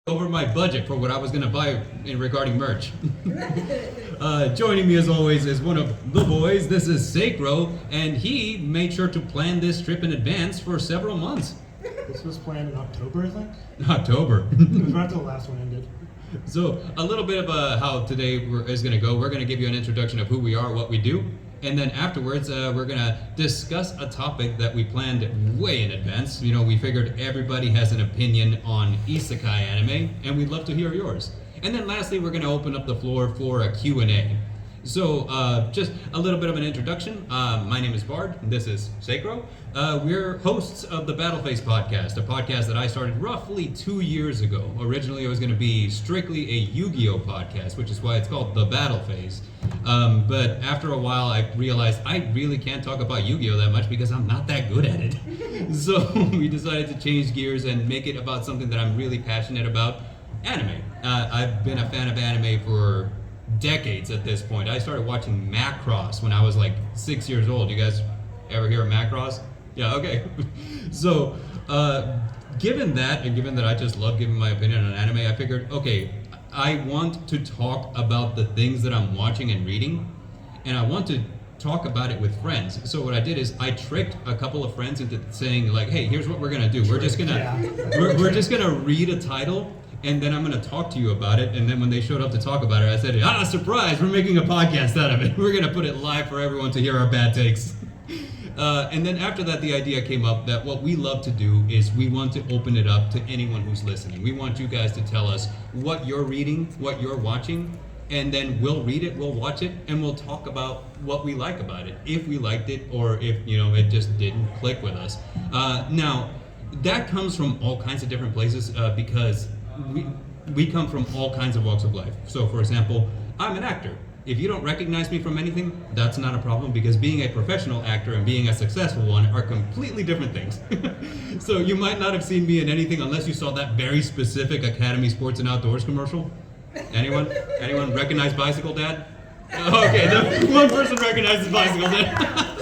over my budget for what I was going to buy in regarding merch. Joining me as always is one of the boys. This is Sacrow, and he made sure to plan this trip in advance for several months. This was planned in October, I think. October. It was right after the last one ended. So a little bit of how today is going to go. We're going to give you an introduction of who we are, what we do, and then afterwards we're going to discuss a topic that we planned way in advance. You know, we figured everybody has an opinion on Isekai anime, and we'd love to hear yours. And then lastly, we're going to open up the floor for a Q&A. So just a little bit of an introduction. My name is Bard, and this is Sacrow. We're hosts of the Battle Phase podcast, a podcast that I started roughly 2 years ago. Originally, it was going to be strictly a Yu-Gi-Oh podcast, which is why it's called the Battle Phase. But after a while, I realized I really can't talk about Yu-Gi-Oh that much because I'm not that good at it. So we decided to change gears and make it about something that I'm really passionate about, anime. I've been a fan of anime for decades at this point. I started watching Macross when I was like 6 years old. You guys ever hear of Macross? Yeah, okay. So, given that, and given that I just love giving my opinion on anime, I figured, okay, I want to talk about the things that I'm watching and reading, and I want to talk about it with friends. So what I did is I tricked a couple of friends into saying like, hey, here's what we're gonna do. We're just gonna we're just gonna read a title, and then I'm going to talk to you about it. And then when they showed up to talk about it, I said, surprise, we're making a podcast out of it. We're going to put it live for everyone to hear our bad takes. And then after that, the idea came up that what we love to do is we want to open it up to anyone who's listening. We want you guys to tell us what you're reading, what you're watching, and then we'll read it, we'll watch it, and we'll talk about what we like about it, if we liked it, or if, you know, it just didn't click with us. Now, that comes from all kinds of different places because we come from all kinds of walks of life. So for example, I'm an actor. If you don't recognize me from anything, that's not a problem because being a professional actor and being a successful one are completely different things. So you might not have seen me in anything unless you saw that very specific Academy Sports and Outdoors commercial. Anyone? Anyone recognize Bicycle Dad? Okay, one person recognizes Bicycle Dad.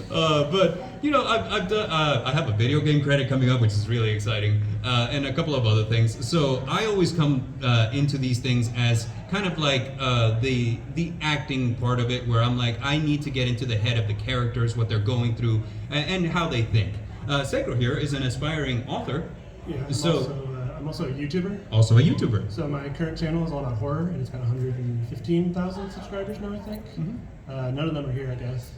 But you know, I've done. I have a video game credit coming up, which is really exciting, and a couple of other things. So I always come into these things as kind of like the acting part of it, where I'm like, I need to get into the head of the characters, what they're going through, and how they think. Sacrow here is an aspiring author. Yeah. I'm also a YouTuber. Also a YouTuber. So my current channel is all about horror, and it's got 115,000 subscribers now, I think. Mm-hmm. None of them are here, I guess.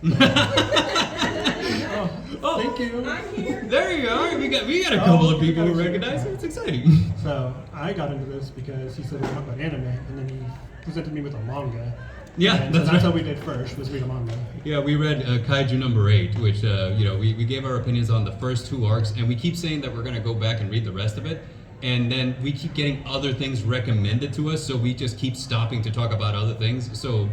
Oh, thank you. I'm here. There you are. We got a couple of people who recognize it. It's exciting. So I got into this because he said we talked about anime, and then he presented me with a manga. Yeah, and that's what we did first, was read a manga. Yeah, we read Kaiju number 8, which, you know, we gave our opinions on the first 2 arcs, and we keep saying that we're going to go back and read the rest of it. And then we keep getting other things recommended to us, so we just keep stopping to talk about other things. So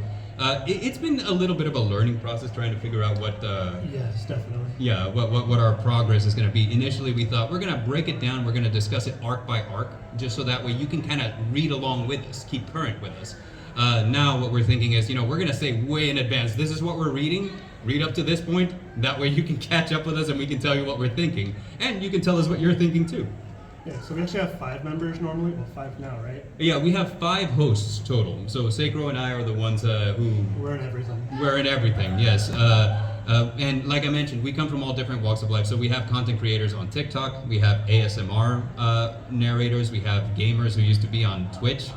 it's been a little bit of a learning process trying to figure out what... yes, definitely. Yeah, what our progress is going to be. Initially, we thought we're going to break it down, we're going to discuss it arc by arc, just so that way you can kind of read along with us, keep current with us. Now what we're thinking is, you know, we're going to say way in advance, this is what we're reading, read up to this point, that way you can catch up with us and we can tell you what we're thinking. And you can tell us what you're thinking too. Yeah, so we actually have 5 members normally. Well, 5 now, right? Yeah, we have 5 hosts total. So Sacrow and I are the ones who... We're in everything. We're in everything, yes. And like I mentioned, we come from all different walks of life. So we have content creators on TikTok. We have ASMR narrators. We have gamers who used to be on Twitch.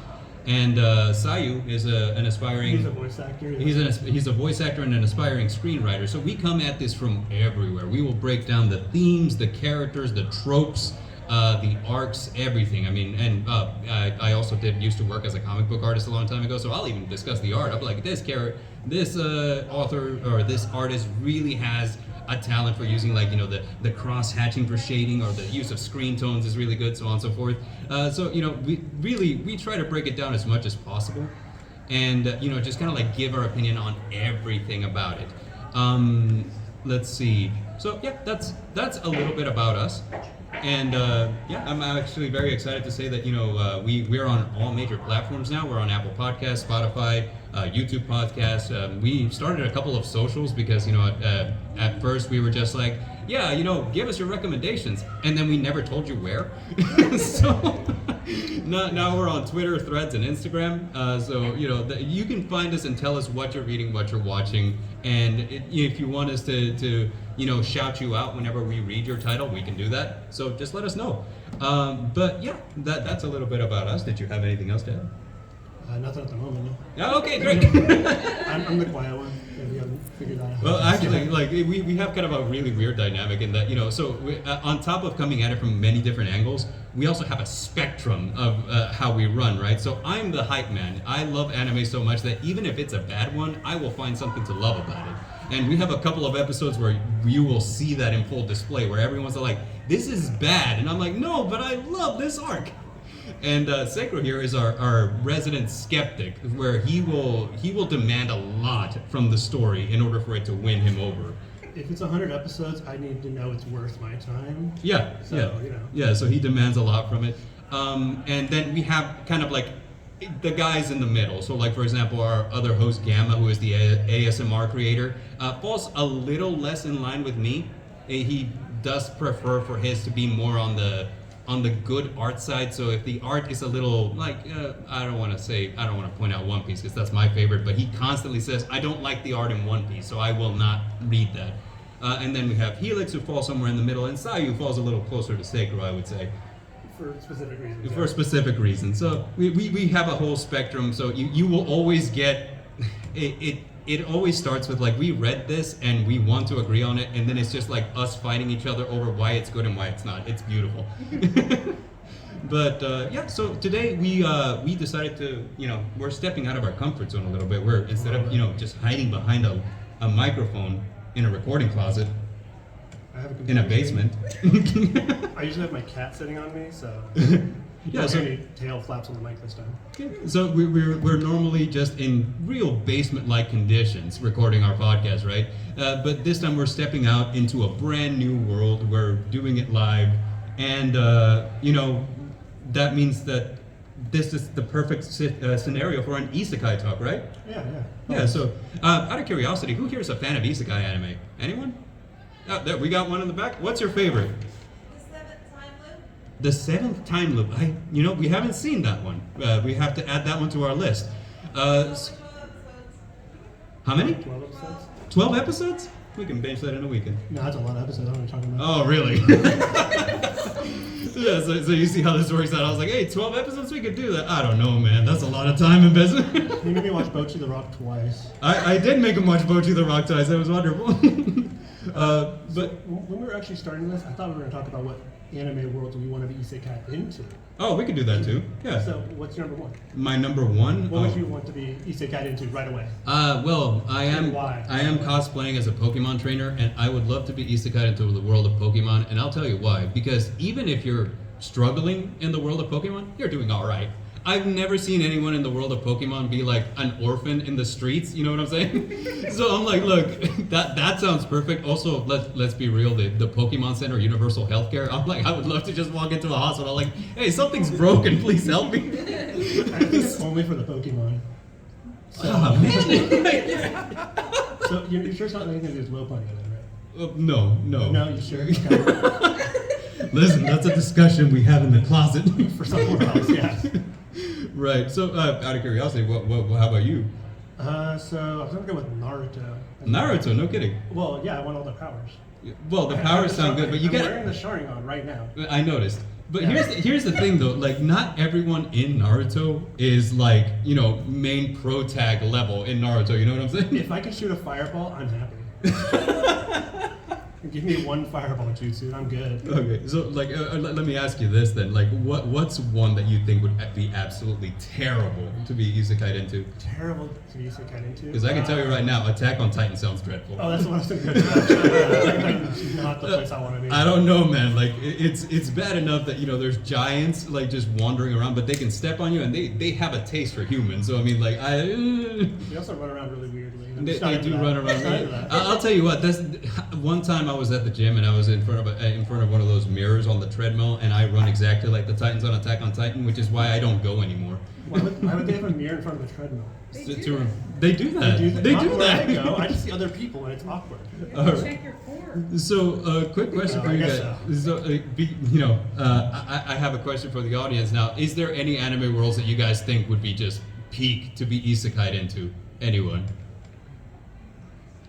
And Sayu is an aspiring... He's a voice actor. He's a voice actor and an aspiring screenwriter. So we come at this from everywhere. We will break down the themes, the characters, the tropes, the arcs, everything. I mean, and I also used to work as a comic book artist a long time ago, so I'll even discuss the art. I'm like, this author or this artist really has a talent for using, like, you know, the cross hatching for shading, or the use of screen tones is really good, so on and so forth. So, you know, we try to break it down as much as possible, and you know, just kind of like give our opinion on everything about it. Let's see. So yeah, that's a little bit about us. And yeah, I'm actually very excited to say that, you know, we're on all major platforms now. We're on Apple Podcasts, Spotify, YouTube Podcasts. We started a couple of socials because, you know, at first we were just like, yeah, give us your recommendations. And then we never told you where. So now we're on Twitter, Threads, and Instagram. So, you can find us and tell us what you're reading, what you're watching. And if you want us to shout you out whenever we read your title, we can do that. So just let us know. But yeah, that's a little bit about us. Did you have anything else to add? Nothing at the moment, no. Oh, okay, great. I'm the quiet one, if you haven't figured that out. Well, actually, we have kind of a really weird dynamic in that, so on top of coming at it from many different angles, we also have a spectrum of how we run, right? So I'm the hype man. I love anime so much that even if it's a bad one, I will find something to love about it. And we have a couple of episodes where you will see that in full display, where everyone's like, this is bad. And I'm like, no, but I love this arc. And Sacrow here is our resident skeptic, where he will demand a lot from the story in order for it to win him over. If it's 100 episodes, I need to know it's worth my time. Yeah, so, yeah. So he demands a lot from it. And then we have kind of like the guys in the middle. So like, for example, our other host, Gamma, who is the ASMR creator, falls a little less in line with me. He does prefer for his to be more on the good art side. So if the art is a little I don't want to point out One Piece because that's my favorite, but he constantly says, I don't like the art in One Piece, so I will not read that. And then we have Helix, who falls somewhere in the middle, and Sayu falls a little closer to Sacrow, I would say. For specific reasons. For specific reasons. So we have a whole spectrum. So you will always get it always starts with we read this and we want to agree on it, and then it's just like us fighting each other over why it's good and why it's not. It's beautiful. But yeah, so today we decided to, we're stepping out of our comfort zone a little bit. We're, instead of just hiding behind a microphone in a recording closet, I have a in a basement. I usually have my cat sitting on me, so yeah, so any tail flaps on the mic this time. So we're normally just in real basement-like conditions recording our podcast, right? But this time we're stepping out into a brand new world. We're doing it live, and that means that this is the perfect scenario for an Isekai talk, right? Yeah. Yeah. So out of curiosity, who here is a fan of Isekai anime? Anyone? Oh, there, we got one in the back. What's your favorite? The Seventh Time Loop. We haven't seen that one. We have to add that one to our list. How many? 12 episodes? 12 episodes? We can binge that in a weekend. No, that's a lot of episodes. I don't know what you're talking about. Oh, really? Yeah, so you see how this works out. I was like, hey, 12 episodes? We could do that. I don't know, man. That's a lot of time investment. You made me watch Bocchi the Rock twice. I did make him watch Bocchi the Rock twice. That was wonderful. But when we were actually starting this, I thought we were going to talk about what anime world do we want to be isekai into. Oh, we could do that too. Yeah. So, what's your number one? My number one? What would you want to be isekai into right away? Well, I am cosplaying as a Pokemon trainer, and I would love to be isekai into the world of Pokemon, and I'll tell you why. Because even if you're struggling in the world of Pokemon, you're doing all right. I've never seen anyone in the world of Pokemon be like an orphan in the streets, you know what I'm saying? So I'm like, look, that sounds perfect. Also, let's be real, the Pokemon Center, Universal Healthcare, I'm like, I would love to just walk into a hospital like, hey, something's broken, please help me. I think it's only for the Pokemon. So, Oh, man. so you're sure it's not anything to do with low punny, right? No. No, you sure? Okay. Listen, that's a discussion we have in the closet. For somewhere else, yeah. Right. So, out of curiosity, how about you? So I was gonna go with Naruto. Naruto, no kidding. Well, yeah, I want all the powers. Well, the powers sound good, but you I'm get. wearing the Sharingan right now. I noticed. But Yeah. here's the thing though, like not everyone in Naruto is like, main pro tag level in Naruto, you know what I'm saying? If I can shoot a fireball, I'm happy. Give me one fireball jutsu, and I'm good. Okay, so let me ask you this then, like what's one that you think would be absolutely terrible to be isekai'd into? Terrible to be isekai into. Because I can tell you right now, Attack on Titan sounds dreadful. Oh, that's what I was thinking. That's not the place I want to be. I don't know, man. Like it's bad enough that there's giants like just wandering around, but they can step on you, and they have a taste for humans. So I mean, like They also run around really weirdly. I'm They excited do for that. run around. Excited for that. I'll tell you what. This one time I was at the gym and I was in front of one of those mirrors on the treadmill, and I run exactly like the Titans on Attack on Titan, which is why I don't go anymore. Why would they have a mirror in front of a treadmill? They do that. They do Not that. where I go. I just see other people and it's awkward. Check your core. So, quick question for I you guess guys. So, I have a question for the audience now. Is there any anime worlds that you guys think would be just peak to be isekai'd into? Anyone?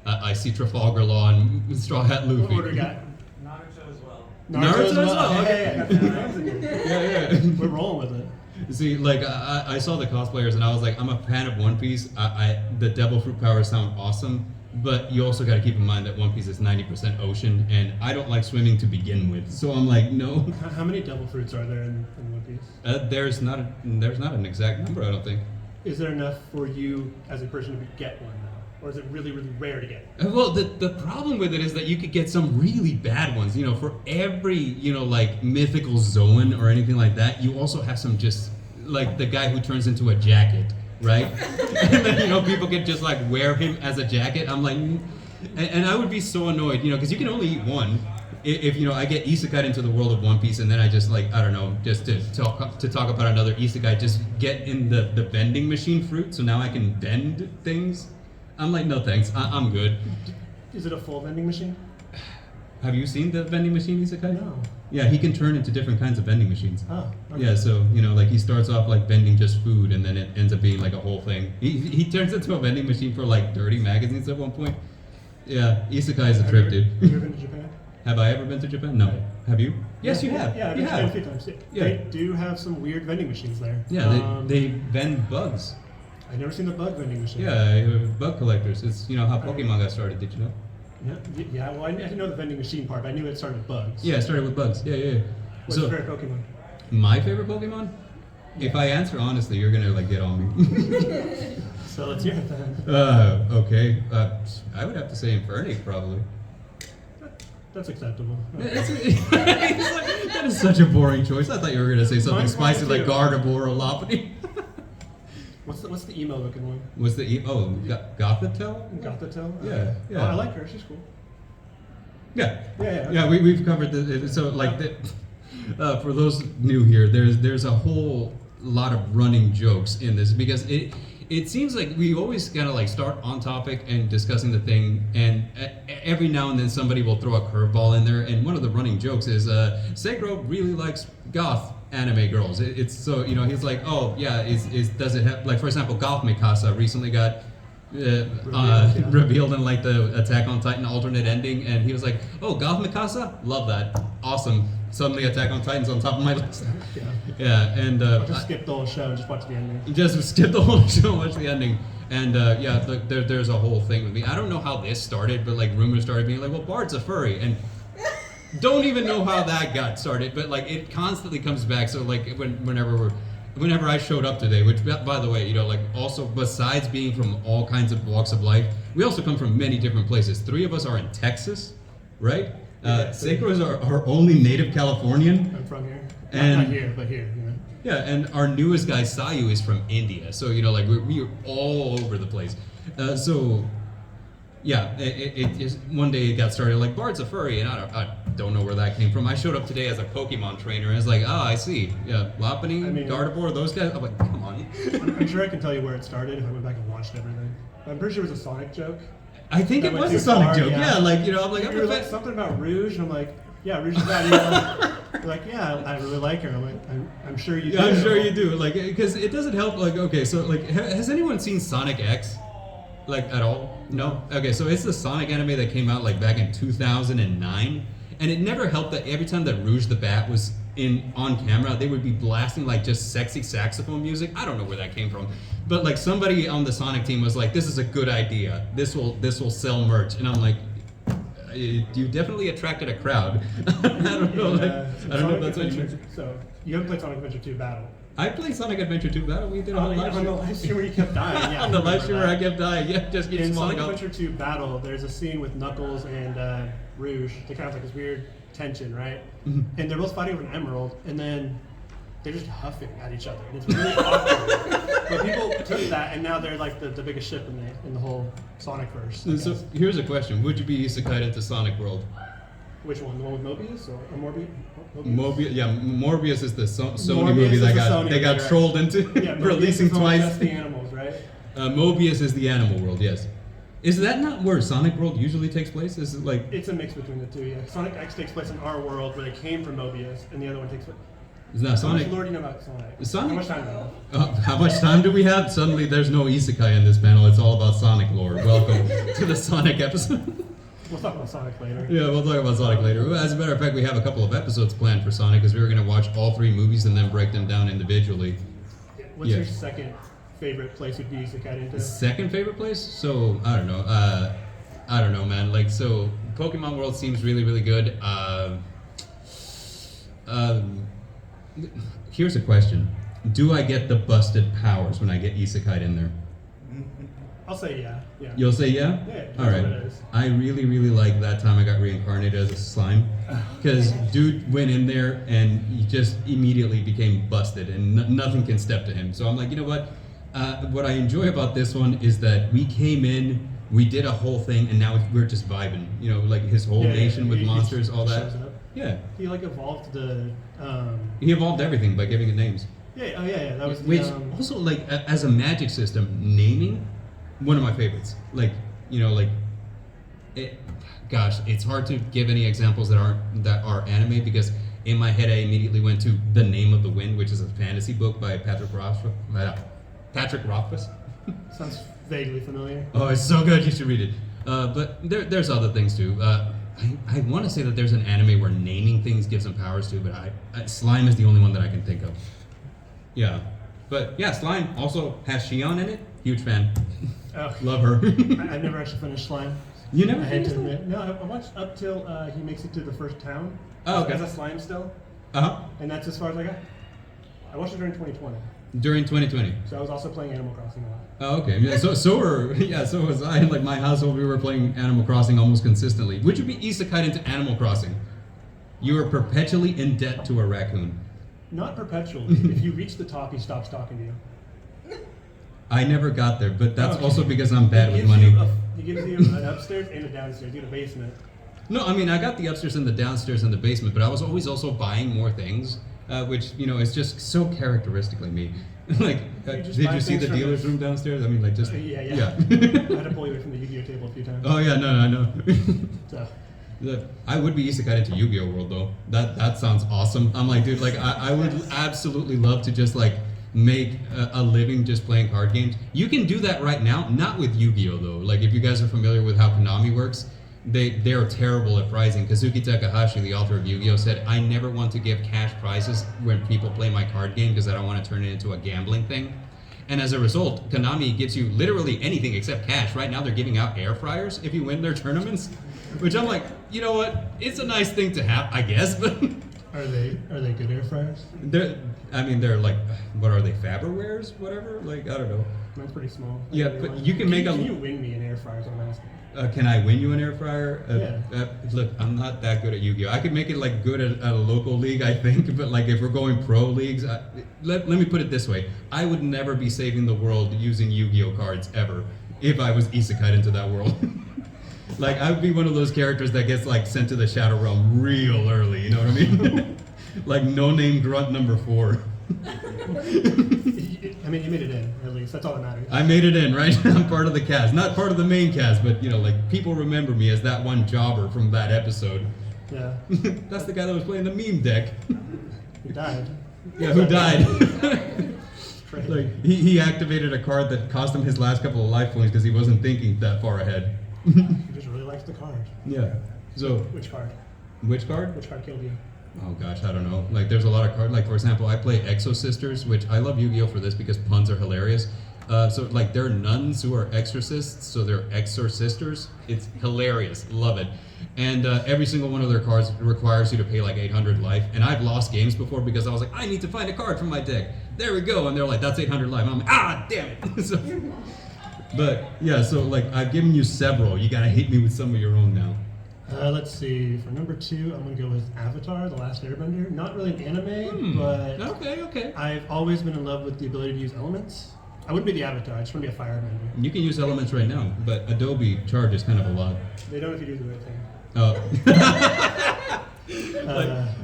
I see Trafalgar Law and Straw Hat Luffy. What do we got? Naruto as well. Naruto as well, Hey, okay. I got the fans in here. Yeah. We're rolling with it. See, like I saw the cosplayers and I was like, I'm a fan of One Piece. The Devil Fruit powers sound awesome, but you also got to keep in mind that One Piece is 90% ocean, and I don't like swimming to begin with. So I'm like, no. How many devil fruits are there in One Piece? There's not an exact number, I don't think. Is there enough for you as a person to get one though? Or is it really, really rare to get? Well, the problem with it is that you could get some really bad ones. You know, for every, like mythical Zoan or anything like that, you also have some just, like the guy who turns into a jacket, right? And then, people could just like wear him as a jacket. I'm like, and I would be so annoyed, because you can only eat one. If I get isekai'd into the world of One Piece and then I just like, I don't know, just to talk about another isekai, just get in the vending machine fruit so now I can vend things. I'm like, no thanks, I'm good. Is it a full vending machine? Have you seen the vending machine isekai? No. Yeah, he can turn into different kinds of vending machines. Oh. Okay. Yeah, so like he starts off like vending just food, and then it ends up being like a whole thing. He turns into a vending machine for like dirty magazines at one point. Yeah, isekai is a trip, dude. Have you ever been to Japan? Have I ever been to Japan? No. Have you? Yes, you have. Yeah, I've you been to Japan a have. few times. Yeah. They do have some weird vending machines there. Yeah, they vend bugs. I've never seen the bug vending machine. Yeah, bug collectors. It's how Pokemon got started. Did you know? Yeah. Well, I didn't know the vending machine part, but I knew it started with bugs. Yeah, it started with bugs. Yeah. What's your favorite Pokemon? My favorite Pokemon? If I answer honestly, you're gonna like get on me. So let's hear it then. Okay. I would have to say Infernape probably. That's acceptable. That is such a boring choice. I thought you were gonna say something Mine's spicy mine like too. Gardevoir or Lopunny. What's the emo looking one? What's the Gothitelle? Gothitelle? Yeah. Oh, I like her. She's cool. Yeah. Yeah. Yeah, we've covered the so like for those new here, there's a whole lot of running jokes in this because it seems like we always gotta like start on topic and discussing the thing, and every now and then somebody will throw a curveball in there. And one of the running jokes is Sacrow really likes goth anime girls. It's so he's like, oh yeah, does it have like, for example, Goth Mikasa recently got revealed in like the Attack on Titan alternate ending, and he was like, oh, Goth Mikasa, love that, awesome. Suddenly Attack on Titan's on top of my list. Yeah, and Just skip the whole show and just watch the ending. just skip the whole show and watch the ending. And there's a whole thing with me. I don't know how this started, but like rumors started being like, well, Bard's a furry, and don't even know how that got started, but like it constantly comes back. So like whenever I showed up today, which by the way, like also besides being from all kinds of walks of life, we also come from many different places. 3 of us are in Texas, right? Sacrow is our only native Californian. I'm from here. And- Not here, but here. Yeah, and our newest guy, Sayu, is from India. So, like, we are all over the place. It just, one day it got started, like, Bard's a furry, and I don't know where that came from. I showed up today as a Pokemon trainer, and it's like, I see. Yeah, Lopunny, Gardevoir, those guys. I'm like, come on. I'm sure I can tell you where it started if I went back and watched everything. I'm pretty sure it was a Sonic joke. I think That it went was a too Sonic far, joke. yeah. Yeah, like, I'm like, You were like something about Rouge, and I'm like, yeah, Rouge is bad. You're like, yeah, I really like her. I'm like, I'm sure you do. Yeah, I'm sure you do. Like, because it doesn't help. Like, okay, so like, has anyone seen Sonic X? Like, at all? No? Okay, so it's the Sonic anime that came out like back in 2009, and it never helped that every time that Rouge the Bat was on camera, they would be blasting like just sexy saxophone music. I don't know where that came from, but like somebody on the Sonic team was like, "This is a good idea. This will sell merch," and I'm like, "You definitely attracted a crowd." I don't know. I don't know if that's what you. So you haven't played Sonic Adventure 2 Battle. I played Sonic Adventure 2 Battle. We did a whole live on the stream. live stream where you kept dying. Yeah, On the live I stream remember where I that. kept dying. Yeah, just keep In smiling Sonic up. Adventure 2 Battle, there's a scene with Knuckles and Rouge. They kind of like this weird tension, right? Mhm. And they're both fighting over an emerald, and then they're just huffing at each other. And it's really awkward. But people took that, and now they're like the biggest ship in the whole Sonic verse. So here's a question: would you be isekai into Sonic World? Which one? The one with Mobius or Morbius? Morbius is the Sony Morbius movie is that the got Sony they got movie, trolled into Yeah, Mobius releasing is only twice. just the animals, right? Mobius is the animal world. Yes. Is that not where Sonic World usually takes place? Is it like It's a mix between the two. Yeah, Sonic X takes place in our world where they came from Mobius, and the other one takes place. is that How Sonic? much lore do you know about Sonic? Sonic? How much time do you have? How much time do we have? Suddenly, there's no isekai in this panel. It's all about Sonic lore. Welcome to the Sonic episode. We'll talk about Sonic later. Yeah, we'll talk about Sonic later. As a matter of fact, we have a couple of episodes planned for Sonic because we were going to watch all 3 movies and then break them down individually. What's Yeah. your second favorite place you'd be isekai into? Second favorite place? So, I don't know. I don't know, man. Like, so, Pokemon World seems really, really good. Here's a question. Do I get the busted powers when I get isekai'd in there? I'll say yeah. Yeah. You'll say yeah? Yeah, that's All right. what it is. I really, really like that time I got reincarnated as a slime. Because dude went in there and he just immediately became busted and nothing can step to him. So I'm like, you know what? What I enjoy about this one is that we came in, we did a whole thing, and now we're just vibing. You know, like his whole nation with he monsters, all that. shows up. Yeah. He like evolved the. He evolved everything by giving it names. Yeah. Oh yeah. That was the. Which also, like, as a magic system, naming, one of my favorites. Like, you know, like, gosh, it's hard to give any examples that are anime because in my head I immediately went to The Name of the Wind, which is a fantasy book by Patrick Rothfuss. Sounds vaguely familiar. Oh, it's so good! You should read it. But there's other things too. I want to say that there's an anime where naming things gives them powers too, but Slime is the only one that I can think of. Yeah, but yeah, Slime also has Shion in it. Huge fan. Oh. Love her. I've never actually finished Slime. You never I hate finished to Slime? admit. No, I watched up till he makes it to the first town. Oh, okay. As a slime still, Uh-huh. and that's as far as I got. I watched it during 2020, During 2020. so I was also playing Animal Crossing a lot. Oh, okay. Yeah, so was I. Like my household, we were playing Animal Crossing almost consistently. Would you be isekai into Animal Crossing? You are perpetually in debt to a raccoon. Not perpetually. If you reach the top, he stops talking to you. I never got there, but that's Okay. also because I'm bad He with gives money. He gives you an upstairs and a downstairs. You get a basement. No, I mean I got the upstairs and the downstairs and the basement, but I was always also buying more things, which you know is just so characteristically me. Like, just did buy you see things the from dealer's this- room downstairs? I mean, like just Yeah. I yeah. had to pull you away from the Yu-Gi-Oh table a few times. Oh yeah, no, I know. So, I would be isekai into Yu-Gi-Oh World though. That sounds awesome. I'm like, dude, like I would absolutely love to just like make a living just playing card games. You can do that right now, not with Yu-Gi-Oh though. Like if you guys are familiar with how Konami works, they're terrible at pricing. Kazuki Takahashi, the author of Yu-Gi-Oh, said, "I never want to give cash prizes when people play my card game because I don't want to turn it into a gambling thing." And as a result, Konami gives you literally anything except cash. Right now, they're giving out air fryers if you win their tournaments, which I'm like, you know what? It's a nice thing to have, I guess, but are they good air fryers? they're like, what are they, Faberwares, whatever? Like, I don't know. Mine's pretty small. Yeah, but you can make a- Can you win me an air fryer? Is what I'm asking. Can I win you an air fryer? Yeah. Look, I'm not that good at Yu-Gi-Oh. I could make it like good at a local league, I think, but like if we're going pro leagues, let me put it this way: I would never be saving the world using Yu-Gi-Oh cards ever if I was isekai into that world. Like I would be one of those characters that gets like sent to the Shadow Realm real early. You know what I mean? Like no name grunt number 4. I mean, you made it in, at least. That's all that matters. I made it in, right? I'm part of the cast. Not part of the main cast, but, you know, like, people remember me as that one jobber from that episode. Yeah. That's the guy that was playing the meme deck. Who died? Yeah, who died. Great. Like, he activated a card that cost him his last couple of life points because he wasn't thinking that far ahead. He just really likes the card. Yeah. So, Which card? which card? Which card killed you? Oh gosh, I don't know. Like, there's a lot of cards. Like, for example, I play Exo Sisters, which I love Yu-Gi-Oh for this because puns are hilarious. So, like, they're nuns who are exorcists, so they're Exorcisters. It's hilarious. Love it. And every single one of their cards requires you to pay like 800 life. And I've lost games before because I was like, I need to find a card from my deck. There we go. And they're like, that's 800 life. And I'm like, ah, damn it. So, but yeah, so like I've given you several. You gotta hit me with some of your own now. Let's see. For number 2, I'm gonna go with Avatar: The Last Airbender. Not really an anime, but Okay. I've always been in love with the ability to use elements. I wouldn't be the Avatar. I just want to be a firebender. You can use elements right now, but Adobe charges kind of a lot. They don't if you do the right thing. Oh.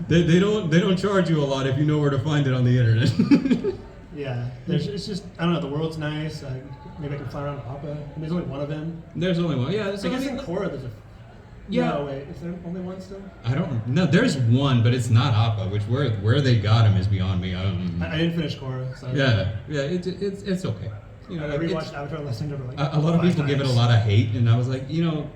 They don't charge you a lot if you know where to find it on the internet. Yeah, it's just I don't know. The world's nice. Maybe I can fly around with Appa. And there's only one of them. There's only one. Yeah, I guess in Korra there's a. Yeah. No, wait. Is there only one still? I don't. No, there's one, but it's not Appa. Which where they got him is beyond me. I don't. I didn't finish Korra. So Yeah. It's okay. You know, I rewatched Avatar last night over like a lot of 5 people give it a times. lot of hate, and I was like,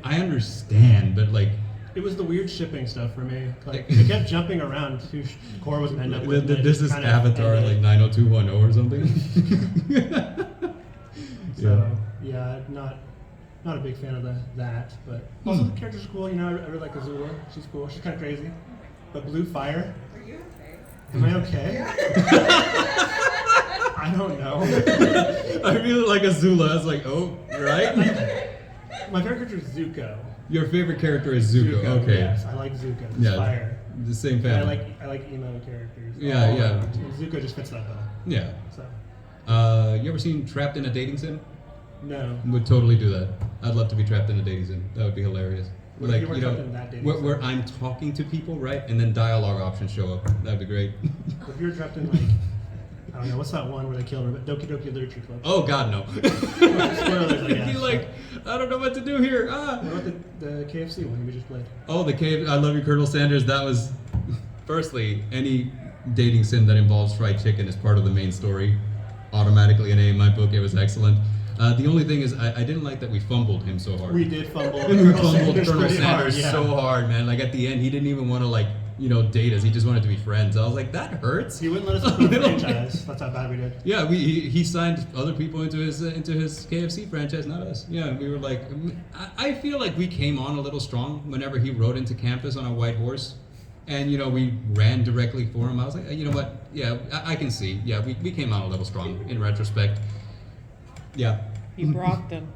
I understand, but like. It was the weird shipping stuff for me. Like it kept jumping around who Korra was gonna end up with. This is Avatar like 90210 or something. So yeah, not a big fan of that, but also the characters are cool. I really like Azula. She's cool. She's kind of crazy. But Blue Fire. Are you okay? Am I okay? I don't know. I really like Azula. I was like, oh, right? My favorite character is Zuko. Your favorite character is Zuko. Okay. Yes, I like Zuko. He's Yeah. fire. The same And family. I like emo characters. Yeah, yeah. Zuko just fits that bill. Yeah. So You ever seen Trapped in a Dating Sim? no. Would totally do that. I'd love to be trapped in a dating sim. That would be hilarious. What if you weren't trapped in that dating sim? where I'm talking to people, right, and then dialogue options show up. That'd be great. If you're trapped in I don't know, what's that one where they kill her? Doki Doki Literature Club. Oh God, no. Spoilers, I guess. You're like, I don't know what to do here. Ah. What about the KFC one we just played? Oh, the cave. I love you, Colonel Sanders. That was, firstly, any dating sim that involves fried chicken is part of the main story. Automatically an A in my book. It was excellent. The only thing is, I didn't like that we fumbled him so hard. We did fumble. We fumbled Colonel pretty hard, Sanders yeah. so hard, man. Like at the end, he didn't even want to date us. He just wanted to be friends. I was like, that hurts. He wouldn't let us open the franchise. That's how bad we did. Yeah, he signed other people into his KFC franchise, not us. Yeah, we were like, I feel like we came on a little strong whenever he rode into campus on a white horse, and we ran directly for him. I was like, you know what? Yeah, I can see. Yeah, we came on a little strong in retrospect. Yeah. He brocked him.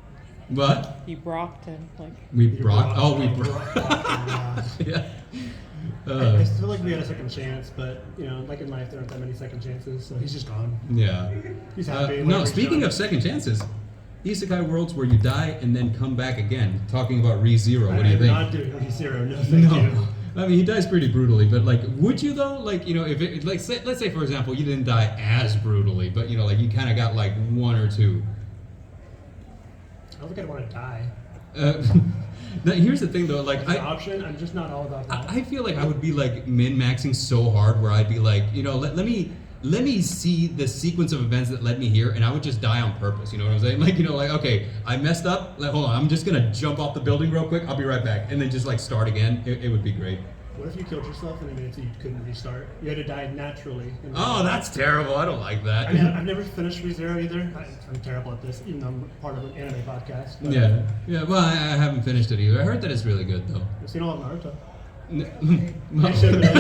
What? He brocked him. Like We brocked. Oh, we brocked. brocked. Yeah. I feel like we had a second chance, but like in life, there aren't that many second chances, so he's just gone. Yeah. He's happy. No, speaking of second chances, Isekai worlds where you die and then come back again. Talking about ReZero, what do you think? I'm not doing ReZero. No, thank you. I mean, he dies pretty brutally, but would you though? If it let's say for example, you didn't die as brutally, but you kind of got one or two. I don't think I'd want to die. Now, here's the thing though, As an option, I'm just not all about that. I feel like I would be min-maxing so hard where I'd be let me see the sequence of events that led me here, and I would just die on purpose. You know what I'm saying? Okay, I messed up. Hold on, I'm just gonna jump off the building real quick. I'll be right back, and then just start again. It would be great. What if you killed yourself and admitted you couldn't restart? You had to die naturally. Oh, that's terrible. I don't like that. I've never finished ReZero either. I'm terrible at this, even though I'm part of an anime podcast. But Yeah. Well, I haven't finished it either. I heard that it's really good though. I've seen all of Naruto. Well, I should have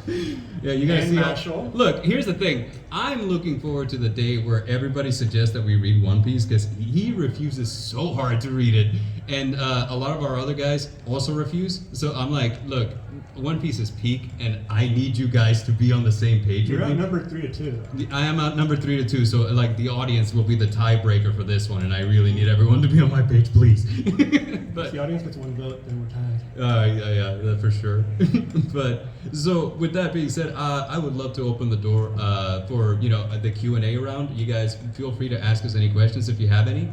been. yeah, you guys And see. Mashal. Look, here's the thing. I'm looking forward to the day where everybody suggests that we read One Piece because he refuses so hard to read it, and a lot of our other guys also refuse. So I'm like, look, One Piece is peak, and I need you guys to be on the same page. You're with me. outnumbered 3-2. I am outnumbered 3-2, so the audience will be the tiebreaker for this one, and I really need everyone to be on my page, please. But If the audience gets one vote, then we're tied. yeah, that for sure. But so with that being said, I would love to open the door for the Q&A round. You guys feel free to ask us any questions if you have any,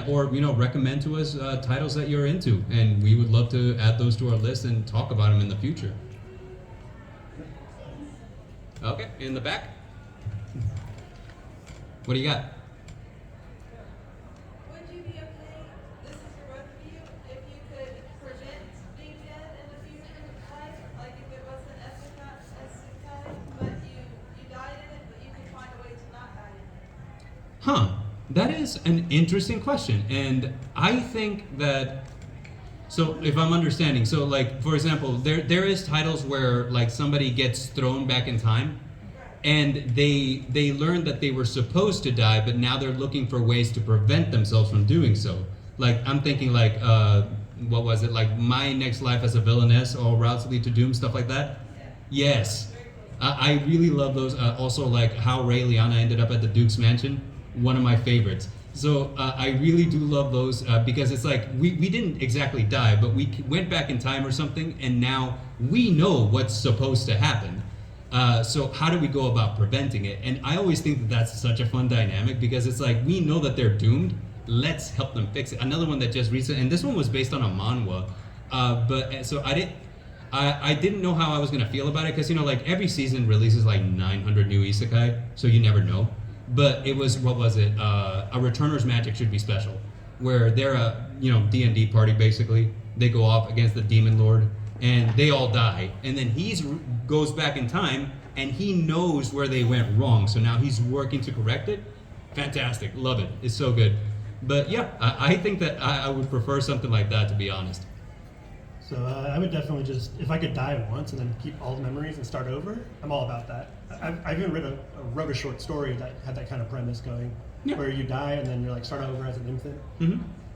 or recommend to us titles that you're into, and we would love to add those to our list and talk about them in the future. Okay, in the back. What do you got? Would you be okay, this is for both of you, if you could prevent being dead in the future life, like if it was an Isekai, but you died in it, but you could find a way to not die in it? Huh. That is an interesting question, and I think that. So, if I'm understanding, so for example, there is titles where somebody gets thrown back in time, and they learn that they were supposed to die, but now they're looking for ways to prevent themselves from doing so. I'm thinking what was it, like My Next Life as a Villainess, All Routes Lead to Doom, stuff like that. Yes, I really love those. Also, like how Ray Liotta ended up at the Duke's Mansion, one of my favorites. So I really do love those because it's like we didn't exactly die, but we went back in time or something, and now we know what's supposed to happen. So how do we go about preventing it? And I always think that that's such a fun dynamic because it's like we know that they're doomed. Let's help them fix it. Another one that just recent, and this one was based on a manhwa, but so I didn't know how I was gonna feel about it because like every season releases like 900 new isekai, so you never know. But it was, what was it? A Returner's Magic Should Be Special, where they're a D&D party basically. They go off against the Demon Lord, and they all die. And then goes back in time, and he knows where they went wrong. So now he's working to correct it. Fantastic, love it. It's so good. But yeah, I think that I would prefer something like that, to be honest. So I would definitely just, if I could die once and then keep all the memories and start over, I'm all about that. I've even wrote a short story that had that kind of premise going, where you die and then you're like start over as an infant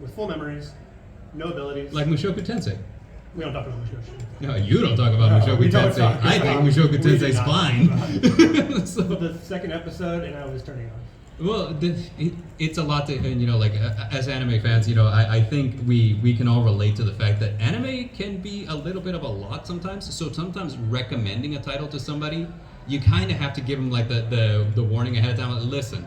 with full memories, no abilities. Like Mushoku Tensei. We don't talk about Mushoku. No, you don't talk about Mushoku we don't Tensei. talk I about- think Mushoku we do Tensei's not fine. talk about So- But the second episode, and I was turning off. Well, it's a lot to, and like as anime fans, I think we can all relate to the fact that anime can be a little bit of a lot sometimes. So sometimes recommending a title to somebody, you kind of have to give them like the warning ahead of time. Like, listen,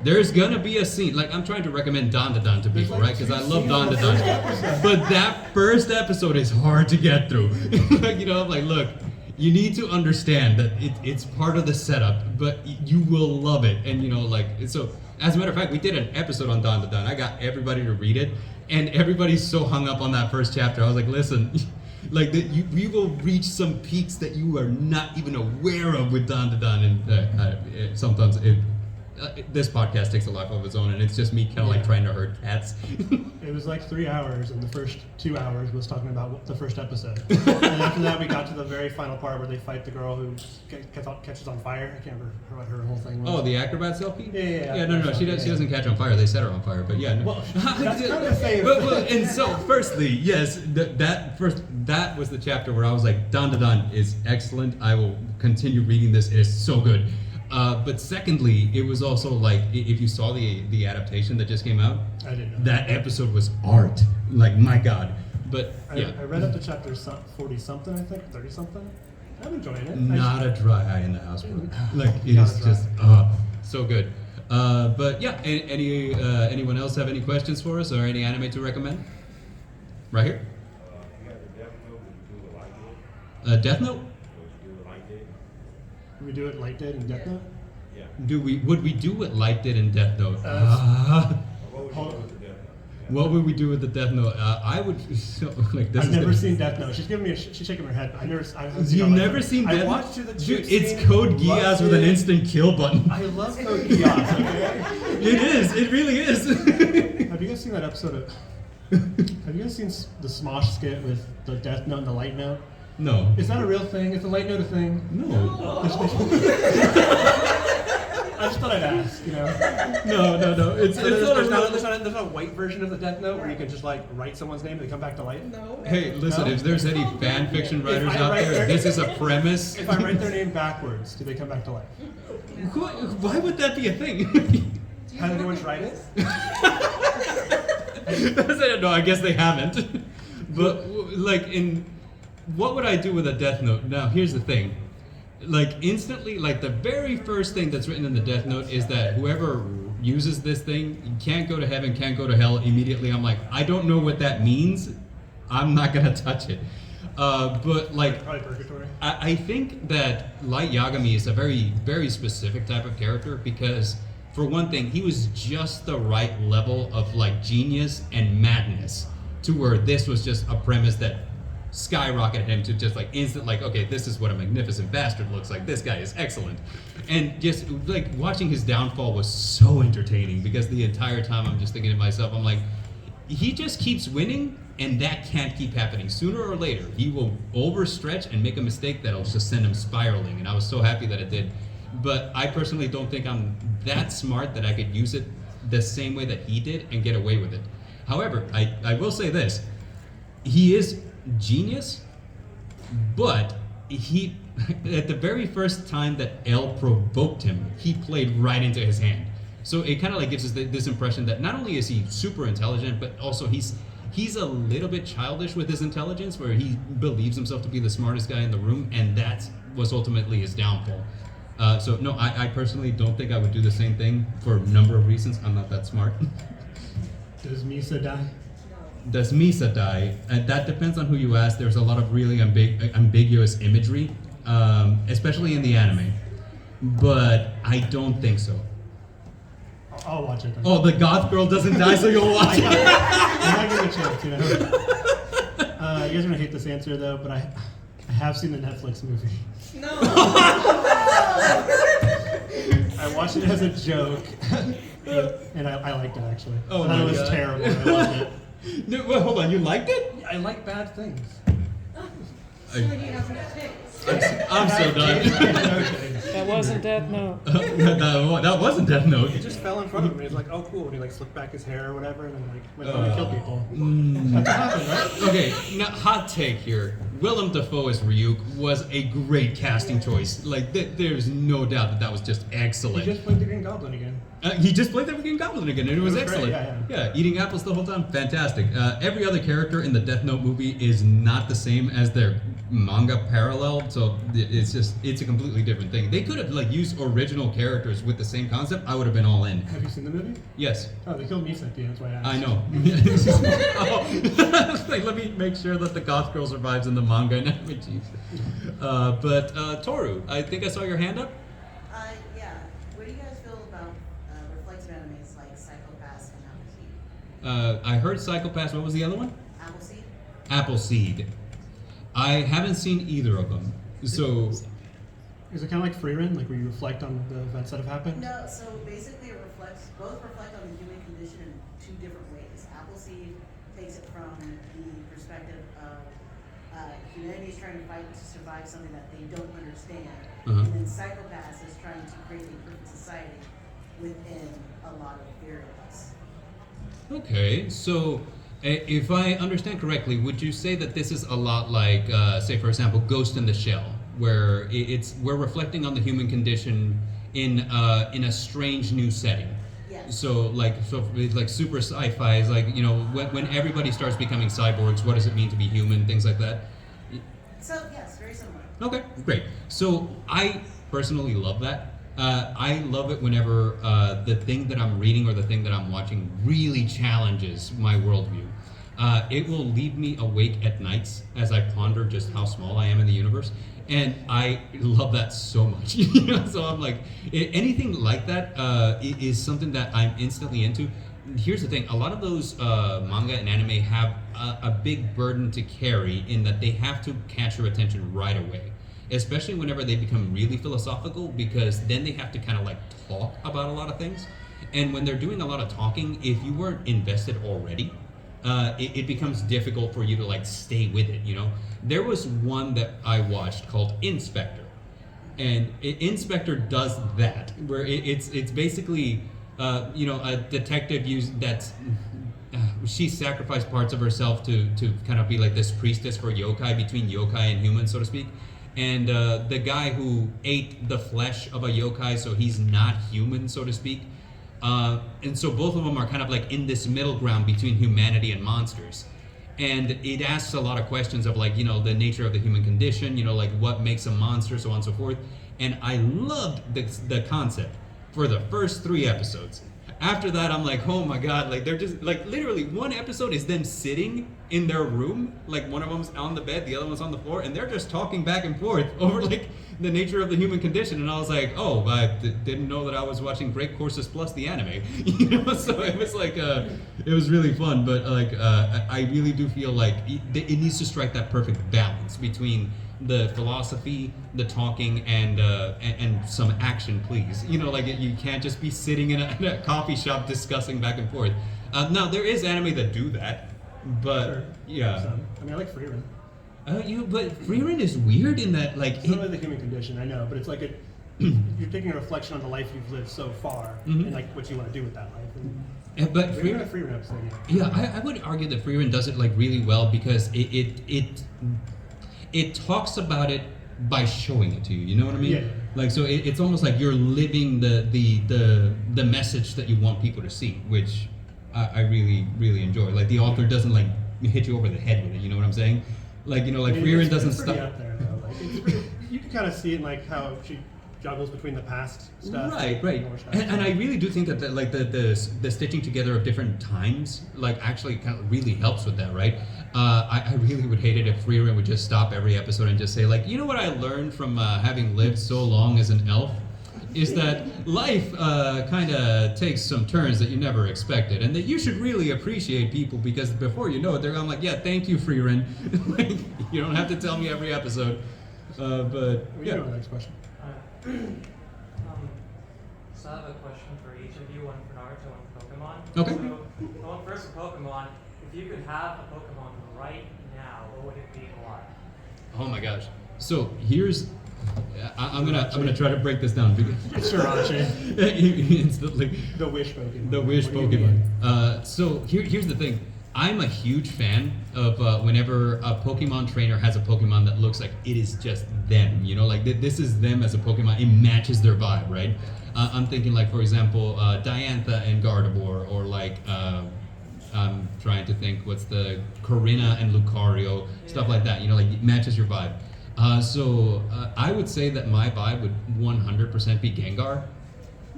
there's gonna be a scene. Like I'm trying to recommend Dandadan to people, right? Because I love Dandadan, but that first episode is hard to get through. Like I'm like, look. You need to understand that it's part of the setup, but you will love it. And so as a matter of fact, we did an episode on Dandadan. I got everybody to read it, and everybody's so hung up on that first chapter. I was like, listen, like we will reach some peaks that you are not even aware of with Dandadan, and sometimes this podcast takes a life of its own, and it's just me kind of like trying to herd cats. It was like 3 hours, and the first 2 hours was talking about the first episode. And after that, we got to the very final part where they fight the girl who catches on fire. I can't remember what her whole thing was. Oh, the acrobat selfie? Yeah. No, she doesn't catch on fire. They set her on fire, but yeah. No. Well, that's kind of the same. And so, firstly, yes, that was the chapter where I was like, Dandadan is excellent. I will continue reading this. It is so good. But secondly, it was also like, if you saw the adaptation that just came out, I didn't know. that episode was art. Like, my God. But yeah, I read up to chapter 40 something, I think, 30 something. I'm enjoying it. not a dry eye in the house, bro. Like, it Not is a dry just so good. But yeah, anyone else have any questions for us or any anime to recommend? Right here. Death Note. We do it like did in Death Note. Would we do what Light did in Death Note? What would we do with the Death Note? I would like this. I've never seen Death Note. She's giving me she's shaking her head. I haven't You've all never of it. seen Death I Note? watched the Dude, it's Code Geass with an instant kill button. I love Code Geass. Okay? It is. It really is. Have you guys seen that episode of? Have you guys seen the Smosh skit with the Death Note and the Light Note? No. Is that a real thing? Is the Light Note a thing? No. I just thought I'd ask. No. It's not a real. There's not a white version of the Death Note where you can just like write someone's name and they come back to life. No. Hey, listen. No? If there's any fan fiction writers I out write there, this is a premise. If I write their name backwards, do they come back to life? Why would that be a thing? Has anyone tried it? No, I guess they haven't. But like what would I do with a Death Note? Now, here's the thing. Like instantly, like the very first thing that's written in the Death Note is that whoever uses this thing can't go to heaven, can't go to hell. Immediately, I'm like, I don't know what that means. I'm not gonna touch it. But like, Probably purgatory. I think that Light Yagami is a very, very specific type of character because, for one thing, he was just the right level of like genius and madness to where this was just a premise that skyrocketed him to just like instant like, okay, this is what a magnificent bastard looks like. This guy is excellent. And just like watching his downfall was so entertaining because the entire time I'm just thinking to myself, I'm like, he just keeps winning and that can't keep happening. Sooner or later, he will overstretch and make a mistake that'll just send him spiraling. And I was so happy that it did. But I personally don't think I'm that smart that I could use it the same way that he did and get away with it. However, I will say this. he is genius, but he at the very first time that L provoked him, he played right into his hand. So it kind of like gives us this impression that not only is he super intelligent, but also he's a little bit childish with his intelligence, where he believes himself to be the smartest guy in the room, and that was ultimately his downfall. So no, I personally don't think I would do the same thing for a number of reasons. I'm not that smart. Does Misa die? Does Misa die? That depends on who you ask. There's a lot of really ambiguous imagery, especially in the anime. But I don't think so. I'll watch it then. Oh, the goth girl doesn't die, so you'll watch it. I'm not giving it a chance, you know. You guys are gonna hate this answer though, but I have seen the Netflix movie. No. I watched it as a joke, and I liked it actually. Oh I thought my it was God. terrible. I loved it. No, wait, hold on, you liked it? I like bad things. So he has no taste. I'm so done. Okay. That wasn't Death Note. that wasn't Death Note. He just fell in front of me. He's like, "Oh, cool," and he like slicked back his hair or whatever, and then like went on to kill people. That's what happened, right? Okay, now hot take here. Willem Dafoe as Ryuk was a great casting choice. Like, there's no doubt that was just He excellent. just played the Green Goblin again. He just played the freaking Goblin again, and it was It was great, excellent. yeah. Eating apples the whole time, fantastic. Every other character in the Death Note movie is not the same as their manga parallel, so it's a completely different thing. They could have like used original characters with the same concept. I would have been all in. Have you seen the movie? Yes. Oh, they killed Misa at the end. That's why I asked. I know. Oh. Like, let me make sure that the goth girl survives in the manga and anime. Jeez. But Toru, I think I saw your hand up. Yeah. What do you guys feel about reflective animes like Psychopaths and Appleseed? I heard Psychopaths. What was the other one? Appleseed? Appleseed. I haven't seen either of them. So, Is it kind of like Free Run, like where you reflect on the events that have happened? No, so basically it both reflect on the human condition in two different ways. Appleseed takes it from the perspective of humanity is trying to fight to survive something that they don't understand. And then Psychopaths is trying to create a perfect society within a lot of variables. okay. So, if I understand correctly, would you say that this is a lot like, say, for example, Ghost in the Shell, where we're reflecting on the human condition in a strange new setting? Yes. So it's like super sci-fi is like, you know, when everybody starts becoming cyborgs, what does it mean to be human? Things like that. So yes, very similar. Okay, great. So I personally love that. I love it whenever the thing that I'm reading or the thing that I'm watching really challenges my worldview. It will leave me awake at nights as I ponder just how small I am in the universe. And I love that so much. You know? So I'm like, anything like that is something that I'm instantly into. Here's the thing, a lot of those manga and anime have a big burden to carry in that they have to catch your attention right away. Especially whenever they become really philosophical, because then they have to kind of like talk about a lot of things. And when they're doing a lot of talking, if you weren't invested already, it becomes difficult for you to like stay with it, you know? There was one that I watched called Inspector. And Inspector does that, where it's basically, you know, a detective she sacrificed parts of herself to kind of be like this priestess for yokai, between yokai and humans, so to speak. And the guy who ate the flesh of a yokai, so he's not human, so to speak. And so both of them are kind of like in this middle ground between humanity and monsters. And it asks a lot of questions of like, you know, the nature of the human condition, you know, like what makes a monster, so on and so forth. And I loved the concept for the first 3 episodes. After that, I'm like, oh my God, like they're just like literally one episode is them sitting in their room, like one of them's on the bed, the other one's on the floor, and they're just talking back and forth over like the nature of the human condition. And I was like, oh, I didn't know that I was watching Great Courses Plus the anime, you know. So it was like, it was really fun, but like I really do feel like it needs to strike that perfect balance between the philosophy, the talking, and some action, please. You know, like you can't just be sitting in a coffee shop discussing back and forth. Now there is anime that do that, but Sure. yeah. So, I mean, I like Free Run. But Free Run is weird in that like It's not really the human condition, I know, but it's like you're taking a reflection on the life you've lived so far Mhm. and like what you want to do with that life. But We're free, in a free run episode. yeah, I would argue that Freeman does it like really well because it talks about it by showing it to you. You know what I mean? Yeah. Like so, it's almost like you're living the message that you want people to see, which I really enjoy. Like the author doesn't like hit you over the head with it. You know what I'm saying? Like like Freeman doesn't it's pretty stop. up there though. Like it's pretty, you can kind of see it in like how she juggles between the past stuff. Right. and more stuff. And I really do think that like the stitching together of different times like actually kind of really helps with that, right? I really would hate it if Freeman would just stop every episode and just say like, you know what I learned from having lived so long as an elf is that life kind of takes some turns that you never expected, and that you should really appreciate people because before you know it, they're going like, yeah, thank you, Freeman. Like, you don't have to tell me every episode, but We yeah. can go to the next question. So I have a question for each of you, one for Naruto, one for Pokemon. Okay. So, going first for Pokemon, if you could have a Pokemon right now, what would it be and why? Oh my gosh. So here's, I'm gonna try to break this down because Sure, Archie. instantly The wish Pokemon. the wish What do you mean? Pokemon. So here's the thing. I'm a huge fan of whenever a Pokemon trainer has a Pokemon that looks like it is just them. You know, like this is them as a Pokemon. It matches their vibe, right? I'm thinking like, for example, Diantha and Gardevoir, or like. I'm trying to think what's the Corina and Lucario, stuff like that, you know, like it matches your vibe. So I would say that my vibe would 100% be Gengar.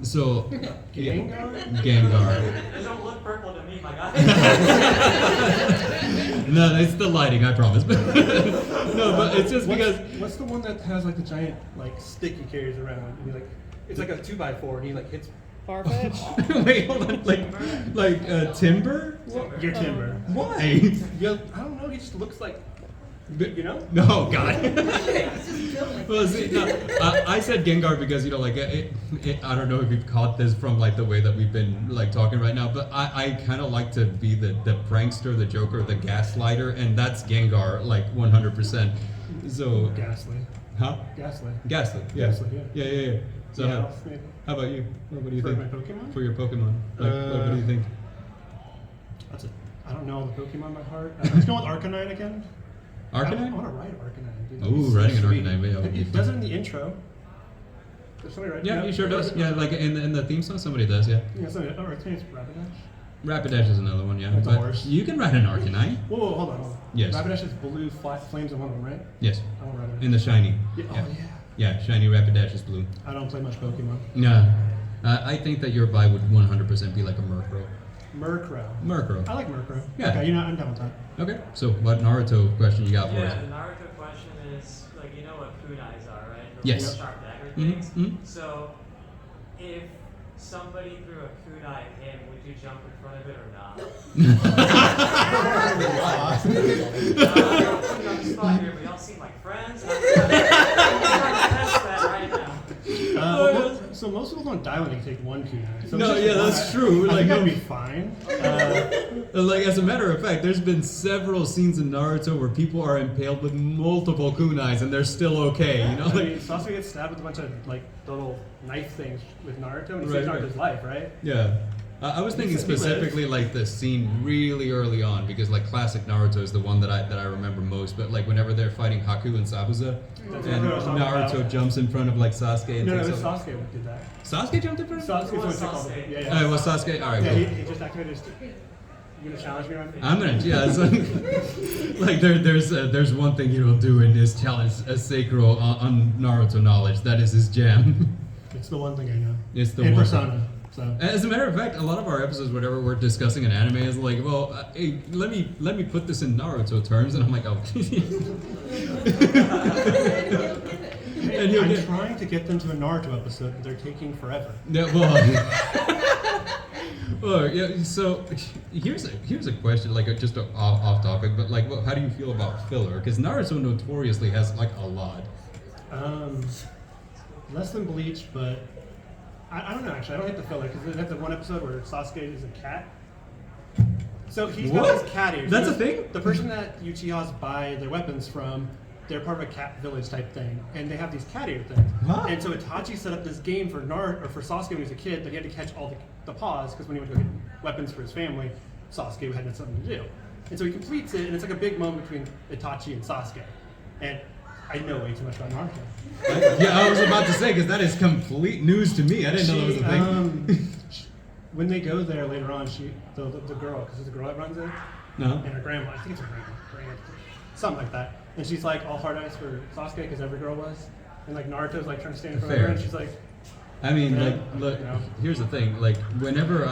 So Gengar? Gengar. They don't look purple to me, my guy. No, it's the lighting, I promise. No, but it's just because What's the one that has like the giant like stick he carries around? And he like it's like a 2x4 and he like hits Farfetch? wait, hold on, like Timber? your timber. Why? Yeah, I don't know. He just looks like you know. No, God. It's just built like Well, see, no, I said Gengar because you know, like I don't know if you've caught this from like the way that we've been like talking right now, but I kind of like to be the prankster, the joker, the gaslighter, and that's Gengar, like 100%. So, Ghastly. huh? Ghastly. Ghastly. Yeah. Ghastly, yeah. Yeah. So, Yeah, how, maybe. how about you? What do you For think? my Pokemon? For your Pokemon, like, what do you think? That's a. I don't know the Pokemon by heart. Let's go with Arcanine again. I Arcanine? want to ride Arcanine. Dude. Ooh, He's so riding an sweet. Arcanine, yeah, would be It fun. does it in the intro. Does somebody write? Yeah, he sure does. Yeah, like in the theme song, somebody does. Yeah. Yeah, somebody. Oh, I think it's Rapidash. Rapidash is another one. Yeah. That's a But horse. you can ride an Arcanine. Whoa, hold on. Yes. Rapidash is blue flames in one of them, right? Yes. I don't ride it. In the shiny. Yeah, Yeah. Oh yeah. Yeah, shiny Rapidash is blue. I don't play much Pokemon. No. I think that your vibe would 100% be like a Murkrow. Murkrow. Murkrow. I like Murkrow. Yeah. Okay, I'm down with that. Okay, so what Naruto question you got for Yeah, us? the Naruto question is, like, you know what kunais are, right? The Yes. little sharp dagger Mhm, things. mhm. So, if somebody threw a kunai at him, would you jump in front of it or not? I'm putting you on the spot here, but y'all seem like friends. I'm trying to test that right now. So most people don't die when they take one kunai. So No, it's just yeah, one. that's true. I Like, think I'd no- be fine. Like, as a matter of fact, there's been several scenes in Naruto where people are impaled with multiple kunais and they're still okay, you know? I mean, Like, Sasuke gets stabbed with a bunch of like little knife things with Naruto, and he Right, saves right. Naruto's life, right? yeah. I was thinking He lives. specifically like the scene really early on because like classic Naruto is the one that I remember most. But like whenever they're fighting Haku and Sabuza, That's and what I was talking Naruto about. jump in front of like Sasuke and No, takes it was over. Sasuke who did that. Sasuke jumped in front of him? Sasuke's It what was they called Sasuke. it. Yeah, Oh, yeah. it was Sasuke? Alright, Yeah, cool. he just activated his. You gonna challenge me on? I'm gonna, yeah. So, like there's one thing he will do in this challenge, Sacrow on Naruto knowledge. That is his jam. It's the one thing I know. It's the and one Persona. So. As a matter of fact, a lot of our episodes, whenever we're discussing an anime, is like, well, hey, let me put this in Naruto terms, and I'm like, oh. And he'll I'm get- trying to get them to a Naruto episode, but they're taking forever. Yeah, well, yeah. So here's a question, like just off topic, but like, how do you feel about filler? Because Naruto notoriously has like a lot. Less than Bleach, but I don't know. Actually, I don't hate the filler because they have the one episode where Sasuke is a cat. So he's What? got this cat ears. That's a thing? The person that Uchihas buy their weapons from they're part of a cat village type thing, and they have these cat ear things. Huh? And so Itachi set up this game for for Sasuke when he was a kid that he had to catch all the paws, because when he went to go get weapons for his family, Sasuke had something to do. And so he completes it, and it's like a big moment between Itachi and Sasuke. And I know way too much about Naruto. Yeah, I was about to say, because that is complete news to me. I didn't know that was a thing. When they go there later on, the girl, because it's a girl that runs it, No. and her grandma, I think it's her grandma, something like that. And she's like all hard eyes for Sasuke, because every girl was. And like Naruto's like trying to stand in front of her, Fair. and she's like, I mean, Yeah, like, look, you know. here's the thing. Like, whenever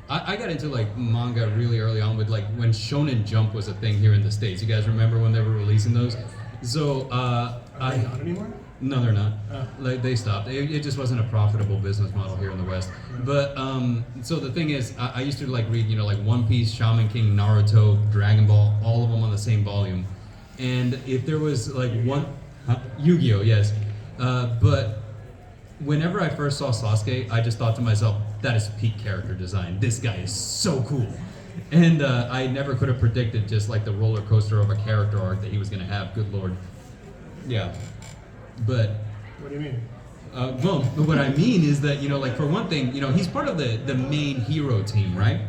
I got into like manga really early on with like when Shonen Jump was a thing here in the States. You guys remember when they were releasing those? So, are they not anymore? No, they're not. Oh. Like they stopped. It just wasn't a profitable business model here in the West. But so the thing is, I used to like read, like One Piece, Shaman King, Naruto, Dragon Ball, all of them on the same volume. And if there was like Yu-Gi-Oh, yes. But whenever I first saw Sasuke, I just thought to myself, that is peak character design. This guy is so cool. And I never could have predicted just like the roller coaster of a character arc that he was going to have. Good lord. Yeah. But What do you mean? well, what I mean is that, like for one thing, he's part of the main hero team, right?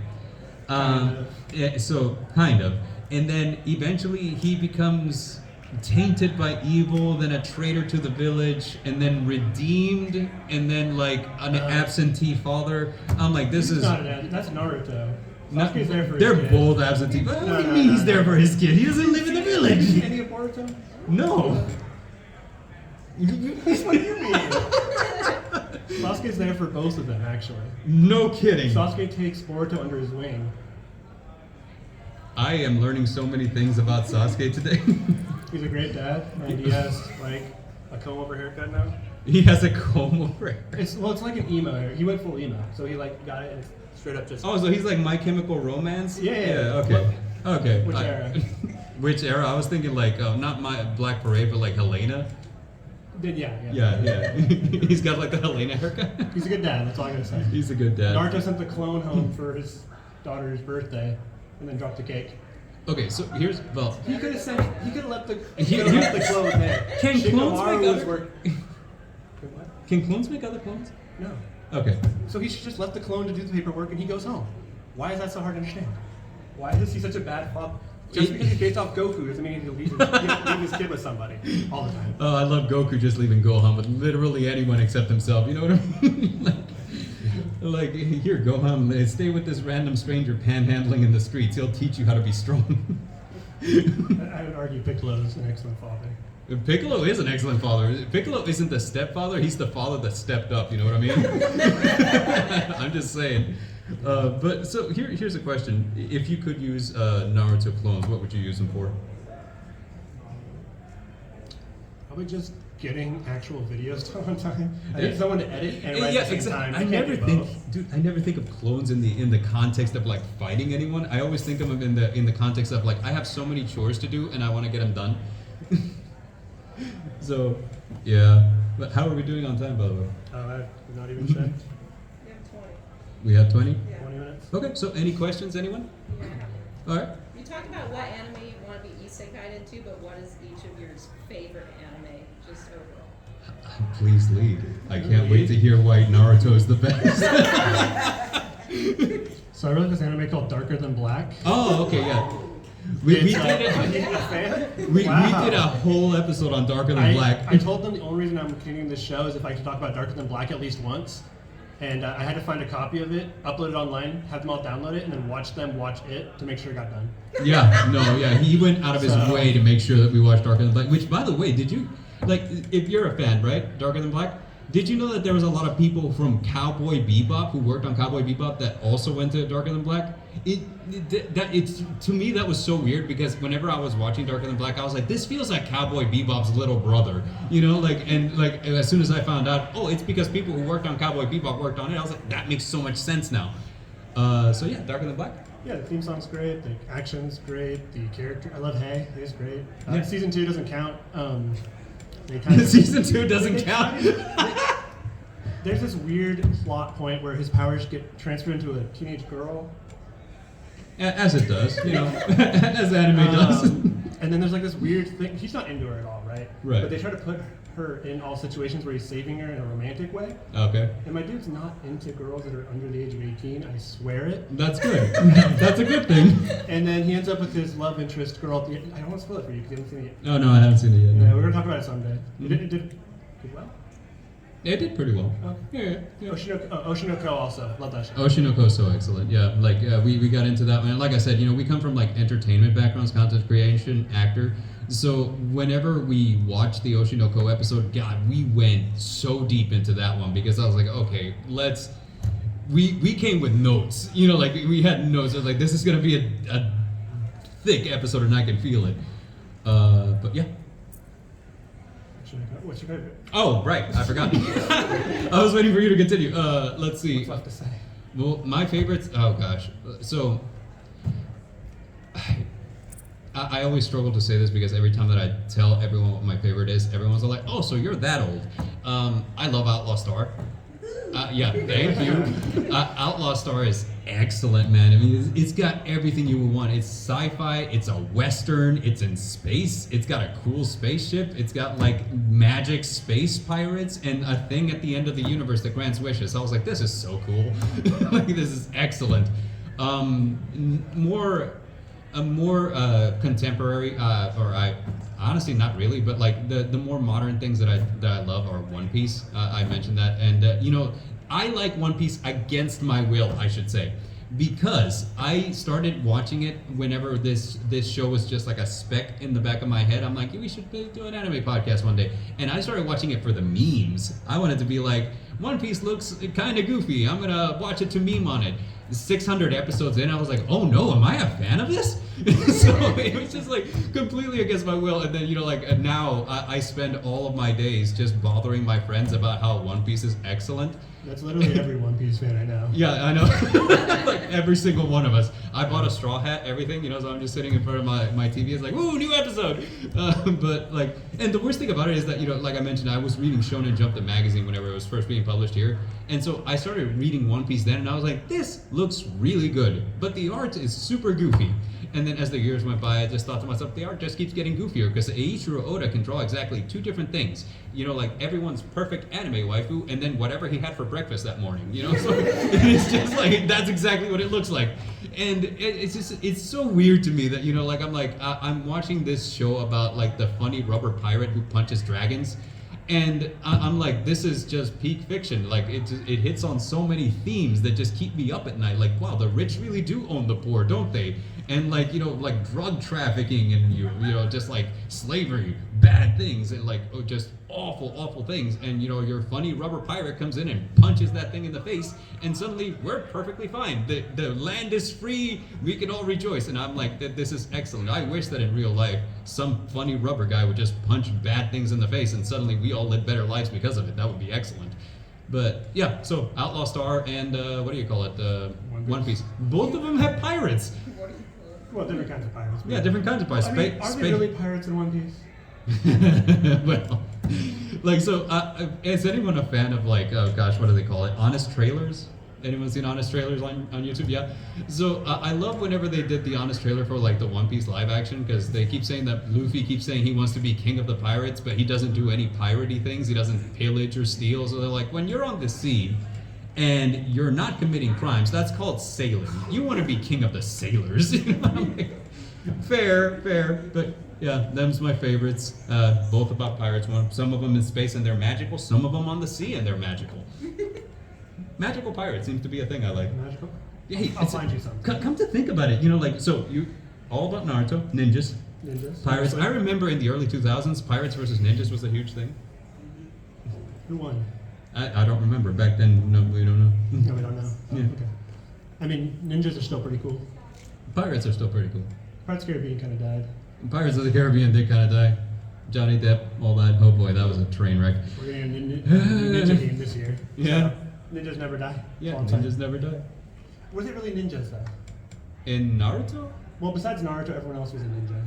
Yeah, so kind of. And then eventually he becomes tainted by evil, then a traitor to the village, and then redeemed, and then like an absentee father. I'm like, this He's is... not that's Naruto. not- Sasuke's there for they're his kid. both absentee. What No, do you no, mean no, he's there no. for his kid? He doesn't live in the Did you village. see any of Boruto? No. What do you mean? Sasuke's there for both of them, actually. No kidding. Sasuke takes Boruto under his wing. I am learning so many things about Sasuke today. He's a great dad, and he has like a comb over haircut now. He has a comb over it. It's like an emo hair. He went full emo, so he like got it and it's straight up just. Oh, so he's like My Chemical Romance? Yeah. Okay. Okay. Which era? Which era? I was thinking like not my Black Parade, but like Helena. Yeah. He's got like the Helena haircut. He's a good dad. That's all I gotta say. He's a good dad. Naruto sent the clone home for his daughter's birthday, and then dropped the cake. Okay, so here's He could have left the Here- clone there. Can clones Shikamaru make was other- What? Can clones make other clones? No. Okay. So he should just left the clone to do the paperwork, and he goes home. Why is that so hard to understand? Why is he such a bad father? Just because he's based off Goku doesn't mean he'll leave his kid with somebody all the time. Oh, I love Goku just leaving Gohan with literally anyone except himself. You know what I mean? like, here, Gohan, stay with this random stranger panhandling in the streets. He'll teach you how to be strong. I would argue Piccolo's an excellent father. Piccolo is an excellent father. Piccolo isn't the stepfather, he's the father that stepped up, you know what I mean? I'm just saying. But so here's a question. If you could use Naruto clones, what would you use them for? Probably just getting actual videos done on time. I need someone to edit and write Yeah, at the same exactly. time. I can't never do think, both. dude. I never think of clones in the context of like fighting anyone. I always think of them in the context of like I have so many chores to do and I want to get them done. So, yeah. But how are we doing on time, by the way? I've not even checked. We have 20. We have 20. 20 minutes. Okay. So, any questions, anyone? Yeah. All right. You talked about what anime you want to be isekai into, but what is each of your favorite anime, just overall? Please lead. I can't wait to hear why Naruto is the best. So I wrote this anime called Darker Than Black. Oh, okay, yeah. We It's, did it. a fan? We Wow. did a whole episode on Darker Than Black. I told them the only reason I'm continuing this show is if I could talk about Darker Than Black at least once. And I had to find a copy of it, upload it online, have them all download it, and then watch them watch it to make sure it got done. Yeah, he went out of his So- way to make sure that we watched Darker Than Black. Which, by the way, did you, like, if you're a fan, right, Darker Than Black, did you know that there was a lot of people from Cowboy Bebop who worked on Cowboy Bebop that also went to Darker Than Black? It's to me that was so weird because whenever I was watching Darker Than Black, I was like, this feels like Cowboy Bebop's little brother, you know, and as soon as I found out, oh, it's because people who worked on Cowboy Bebop worked on it, I was like, that makes so much sense now. So yeah, Darker Than Black. Yeah, the theme song's great, the action's great, the character, I love Hay, Hay's great. Yeah. Season 2 doesn't count. They kind of, Season 2 doesn't they count. There's this weird plot point where his powers get transferred into a teenage girl. As it does, you know, as anime does. And then there's like this weird thing. He's not into her at all, right? Right. But they try to put her in all situations where he's saving her in a romantic way. Okay. And my dude's not into girls that are under the age of 18. I swear it. That's good. That's a good thing. And then he ends up with his love interest girl. At the end. I don't want to spoil it for you because you haven't seen it yet. Oh no, I haven't seen it yet. Yeah, No. we're gonna talk about it someday. Mhm. It did well. It did pretty well. Okay. Yeah. Oshinoko also love that show. Oshinoko is so excellent. Yeah, like we got into that one. Like I said, we come from like entertainment backgrounds, content creation, actor. So whenever we watched the Oshinoko episode, God, we went so deep into that one because I was like, okay, we came with notes. Like we had notes. I was like, this is gonna be a thick episode, and I can feel it. But yeah. What's your favorite? Oh, right, I forgot. I was waiting for you to continue. Let's see. What's left to say? Well, my favorites. Oh gosh. So I always struggle to say this because every time that I tell everyone what my favorite is, everyone's like, "Oh, so you're that old?" I love Outlaw Star. Yeah, thank you. Outlaw Star is excellent, man. I mean, it's got everything you would want. It's sci-fi. It's a western. It's in space. It's got a cool spaceship. It's got like magic space pirates and a thing at the end of the universe that grants wishes. So I was like, this is so cool. Like, this is excellent. A more contemporary, or I honestly not really, but like the more modern things that I love are One Piece. I mentioned that, and I like One Piece against my will, I should say, because I started watching it whenever this show was just like a speck in the back of my head. I'm like, we should do an anime podcast one day, and I started watching it for the memes. I wanted to be like, One Piece looks kind of goofy. I'm gonna watch it to meme on it. 600 episodes in, I was like, oh no, am I a fan of this? So it was just like completely against my will. And then, now I spend all of my days just bothering my friends about how One Piece is excellent. That's literally every One Piece fan I know. Yeah, I know. Like every single one of us. I bought a straw hat, everything, so I'm just sitting in front of my TV. It's like, woo, new episode. But like, and the worst thing about it is that, like I mentioned, I was reading Shonen Jump, the magazine, whenever it was first being published here. And so I started reading One Piece then, and I was like, this looks really good. But the art is super goofy. And then as the years went by, I just thought to myself, the art just keeps getting goofier because Eiichiro Oda can draw exactly two different things. Like everyone's perfect anime waifu and then whatever he had for breakfast that morning, So it's just like, that's exactly what it looks like. And it's so weird to me that, I'm watching this show about like the funny rubber pirate who punches dragons. And I'm like, this is just peak fiction. Like it hits on so many themes that just keep me up at night. Like, wow, the rich really do own the poor, don't they? And like, like drug trafficking and just like slavery, bad things, and like just awful things. And your funny rubber pirate comes in and punches that thing in the face, and suddenly we're perfectly fine. The land is free. We can all rejoice. And I'm like, this is excellent. I wish that in real life some funny rubber guy would just punch bad things in the face, and suddenly we all live better lives because of it. That would be excellent. But yeah, so Outlaw Star and what do you call it? One Piece. Both of them have pirates. Well, different kinds of pirates. Yeah, different kinds of pirates. I mean, are there really pirates in One Piece? Well, like, so is anyone a fan of like, oh gosh, what do they call it? Honest trailers? Anyone seen Honest trailers on YouTube? Yeah. So I love whenever they did the Honest trailer for like the One Piece live action, because they keep saying that Luffy keeps saying he wants to be king of the pirates, but he doesn't do any piratey things. He doesn't pillage or steal. So they're like, when you're on the sea and you're not committing crimes, that's called sailing. You want to be king of the sailors. I'm like, fair, but yeah, them's my favorites. Both about pirates. Some of them in space and they're magical. Some of them on the sea and they're magical. Magical pirates seems to be a thing I like. Magical? Yeah, hey, I'll find you something. Come to think about it, like, so you all about Naruto, ninjas, Ninjas? pirates. Obviously. I remember in the early 2000s, pirates versus ninjas was a huge thing. Who won? I don't remember back then. No, we don't know. No, we don't know. Oh, Yeah. okay. I mean, ninjas are still pretty cool. Pirates are still pretty cool. Pirates of the Caribbean kind of died. Pirates of the Caribbean did kind of die. Johnny Depp, all that. Oh boy, that was a train wreck. We're getting a ninja game this year. Yeah. So, ninjas never die. Yeah, That's all I'm ninjas saying. never die. Were they really ninjas though? In Naruto? Well, besides Naruto, everyone else was a ninja.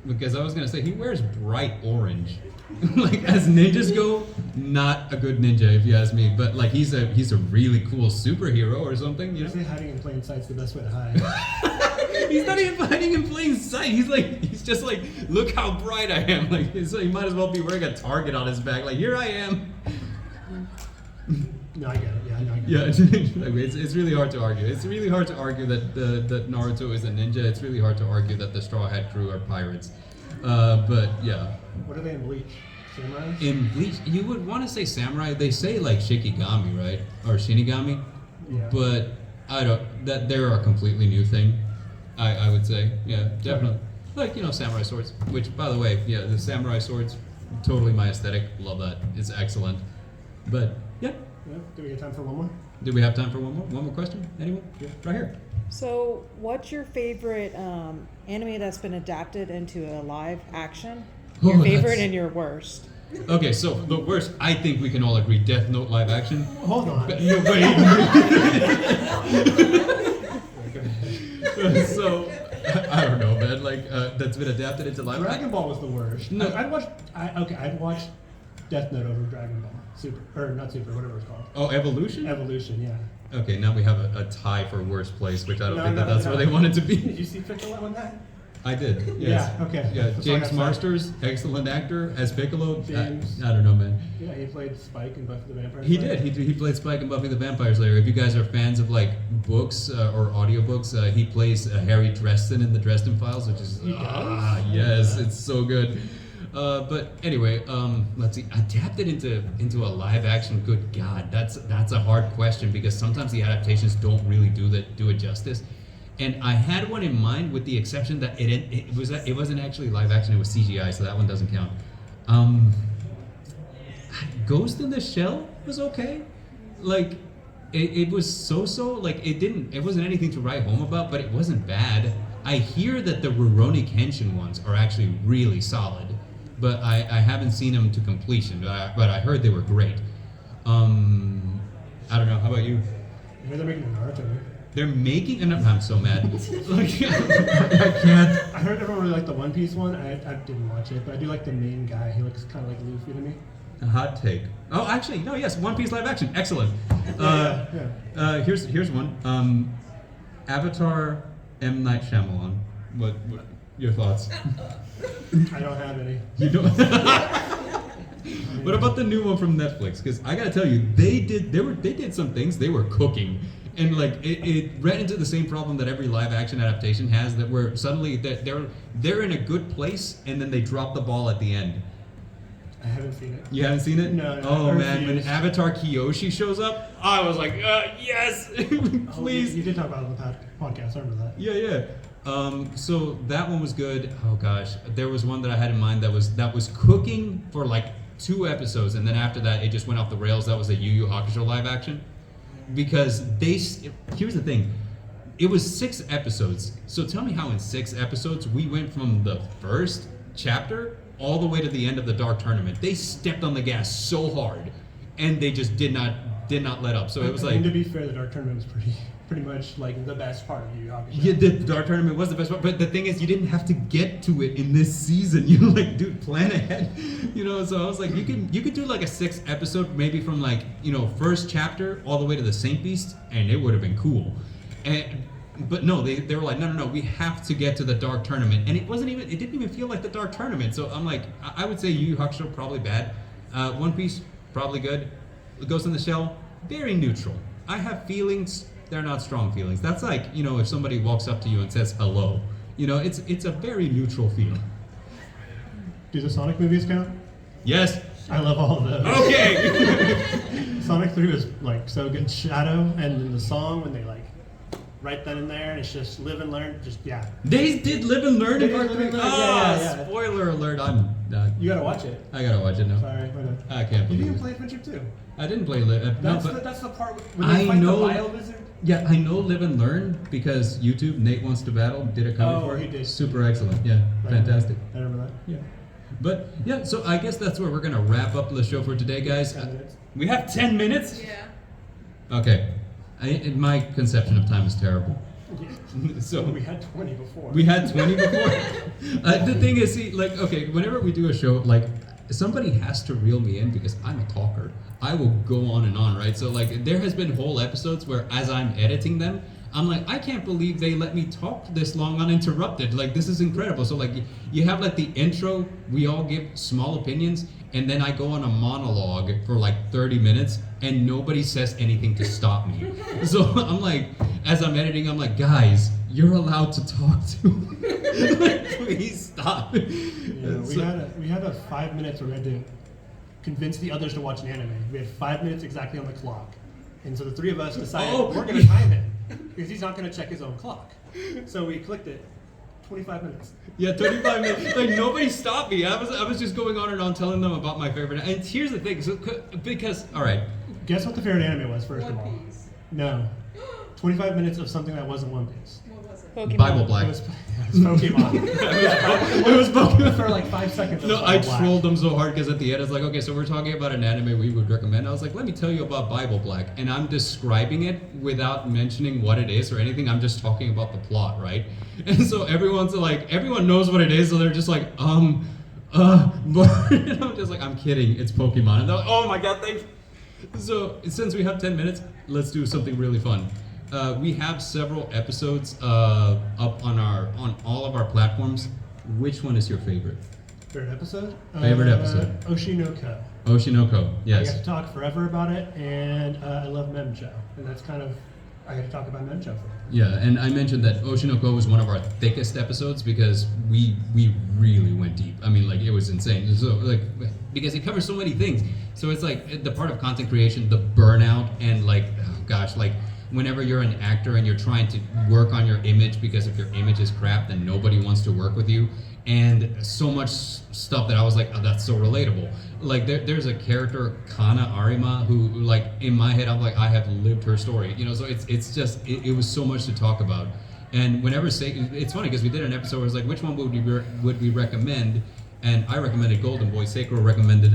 Because I was gonna say he wears bright orange. Like as ninjas go, not a good ninja if you ask me. But like he's a really cool superhero or something, I say hiding in plain sight's the best way to hide. He's not even hiding in plain sight. He's just like, look how bright I am. Like, so he might as well be wearing a target on his back. Like, here I am. No, I get it. Yeah, no, I get Yeah, it. it's really hard to argue. It's really hard to argue that Naruto is a ninja. It's really hard to argue that the Straw Hat Crew are pirates. But yeah. What are they in Bleach? Samurai? In Bleach, you would want to say samurai. They say like Shikigami, right? Or Shinigami. Yeah. But I don't. That they're a completely new thing. I would say, yeah, definitely. Like, you know, samurai swords. Which, by the way, yeah, the samurai swords, totally my aesthetic. Love that. It's excellent. But yeah. Yeah. Do we get time for one more? Do we have time for one more? One more question? Anyone? Yeah. Right here. So, what's your favorite anime that's been adapted into a live action? Your Oh, favorite that's- and your worst. Okay, so the worst, I think we can all agree, Death Note live action. Hold on. But, no, wait. So, I don't know, man. Like, that's been adapted into live Dragon action. Ball was the worst. No. I'd watch Death Note over Dragon Ball. Super, or not Super, whatever it's called. Oh, Evolution? Evolution, yeah. Okay, now we have a tie for worst place, which I don't No, think no, that's no. where they wanted to Did be. you see Piccolo on that? I did. Yes. Yeah, okay. Yeah, That's all I James gotta say. Marsters, excellent actor as Piccolo. James. I don't know, man. Yeah, he played Spike in Buffy the Vampire He Slayer. did. He played Spike in Buffy the Vampire Slayer. If you guys are fans of like books or audiobooks, he plays Harry Dresden in the Dresden Files, which is He does? yes, it's so good. But anyway, let's see. Adapted into a live action. Good God, that's a hard question because sometimes the adaptations don't really do it justice. And I had one in mind, with the exception that it wasn't actually live action. It was CGI, so that one doesn't count. Ghost in the Shell was okay. Like, it was so. Like, it wasn't anything to write home about, but it wasn't bad. I hear that the Rurouni Kenshin ones are actually really solid, but I haven't seen them to completion. But I heard they were great. I don't know. How about you? I heard they're making a Naruto movie. They're making, and I'm so mad. Like, I can't. I heard everyone really liked the One Piece one. I didn't watch it, but I do like the main guy. He looks kind of like Luffy to me. A hot take. Oh, actually, no. Yes, One Piece live action, excellent. Yeah. Here's one. Avatar, M. Night Shyamalan. What your thoughts? I don't have any. You don't. What about the new one from Netflix? Because I gotta tell you, they did some things. They were cooking. And like it ran into the same problem that every live action adaptation has, that where suddenly they're in a good place and then they drop the ball at the end. I haven't seen it. You haven't seen it? No, Oh I man, when refuse. Avatar Kyoshi shows up, I was like, yes, Oh, please. you did talk about it on the podcast. I remember that. Yeah. So that one was good. Oh gosh, there was one that I had in mind that was cooking for like 2 episodes, and then after that it just went off the rails. That was a Yu Yu Hakusho live action. Because here's the thing, it was 6 episodes. So tell me how in 6 episodes we went from the first chapter all the way to the end of the Dark Tournament. They stepped on the gas so hard, and they just did not let up. So it was I like, mean, to be fair, the Dark Tournament was pretty much like the best part of Yu Yu Hakusho. yeah, the Dark Tournament was the best part, but the thing is, you didn't have to get to it in this season. You know, like, dude, plan ahead. You know, so I was like, you could do like a 6 episode, maybe from like, you know, first chapter all the way to the Saint Beast, and it would have been cool. But no, they were like, no, we have to get to the Dark Tournament, and it didn't even feel like the Dark Tournament. So I'm like, I would say Yu Yu Hakusho probably bad, One Piece probably good, Ghost in the Shell very neutral. I have feelings. They're not strong feelings. That's like, you know, if somebody walks up to you and says hello. You know, it's a very neutral feeling. Do the Sonic movies count? Yes. I love all of those. Okay. Sonic 3 was like so good. Shadow, and then the song when they like right then and there, and it's just live and learn. Just yeah. They did Live and Learn They in did part Live 3. and Learn, Ah, yeah. spoiler alert. I'm not. You gotta watch it. I gotta watch it now. Sorry, why not? I can't You believe didn't it. play Adventure 2. I didn't play Live. No, but That's the part when they I fight know. the Bio Lizard. Yeah, I know Live and Learn because YouTube, Nate Wants to Battle, did a cover Oh, for it. he did. Super excellent. Yeah, Right. fantastic. I remember that. Yeah. But yeah, so I guess that's where we're gonna wrap up the show for today, guys. 10 minutes. We have 10 minutes? Yeah. Okay. My conception of time is terrible. So we had 20 before. we had 20 before. The thing is, see, like, okay, whenever we do a show, like, somebody has to reel me in because I'm a talker. I will go on and on, right? So, like, there has been whole episodes where, as I'm editing them, I'm like, I can't believe they let me talk this long uninterrupted. Like, this is incredible. So like, you have like the intro, we all give small opinions, and then I go on a monologue for like 30 minutes, and nobody says anything to stop me. So I'm like, as I'm editing, I'm like, guys, you're allowed to talk to. Like, please stop. Yeah, So- we had a 5 minutes where we had to convince the others to watch an anime. We had 5 minutes exactly on the clock. And so the three of us decided we're going to time him because he's not going to check his own clock. So we clicked it. 25 minutes. Yeah, 25 minutes. Like, nobody stopped me. I was just going on and on telling them about my favorite. And here's the thing, so, because, all right, Guess what the favorite anime was, first of all? One Piece. No. 25 minutes of something that wasn't One Piece. What was it? Pokemon. Bible It Black. was Pokemon. It was Pokemon. For like 5 seconds. it No, was I Bible Black. trolled them so hard because at the end it's like, okay, so we're talking about an anime we would recommend. I was like, let me tell you about Bible Black, and I'm describing it without mentioning what it is or anything. I'm just talking about the plot, right? And so everyone knows what it is, so they're just like, but and I'm just like, I'm kidding, it's Pokemon. And they're like, oh my god, thank you. So since we have 10 minutes, let's do something really fun. We have several episodes up on all of our platforms. Which one is your favorite? Favorite episode? Favorite episode. Oshinoko. Oshinoko, I yes. got to talk forever about it, and I love Memcho. And that's kind of, I got to talk about Memcho for Yeah, and I mentioned that Oshinoko was one of our thickest episodes because we really went deep. I mean, like, it was insane. So, like, because it covers so many things. So it's like the part of content creation, the burnout, and like, oh gosh, like, whenever you're an actor and you're trying to work on your image, because if your image is crap, then nobody wants to work with you. And so much stuff that I was like, oh, that's so relatable. Like, there's a character, Kana Arima, who, like, in my head, I'm like, I have lived her story. You know, so it's just, it was so much to talk about. And whenever, it's funny because we did an episode where it was like, which one would we recommend? And I recommended Golden Boy. Sacrow recommended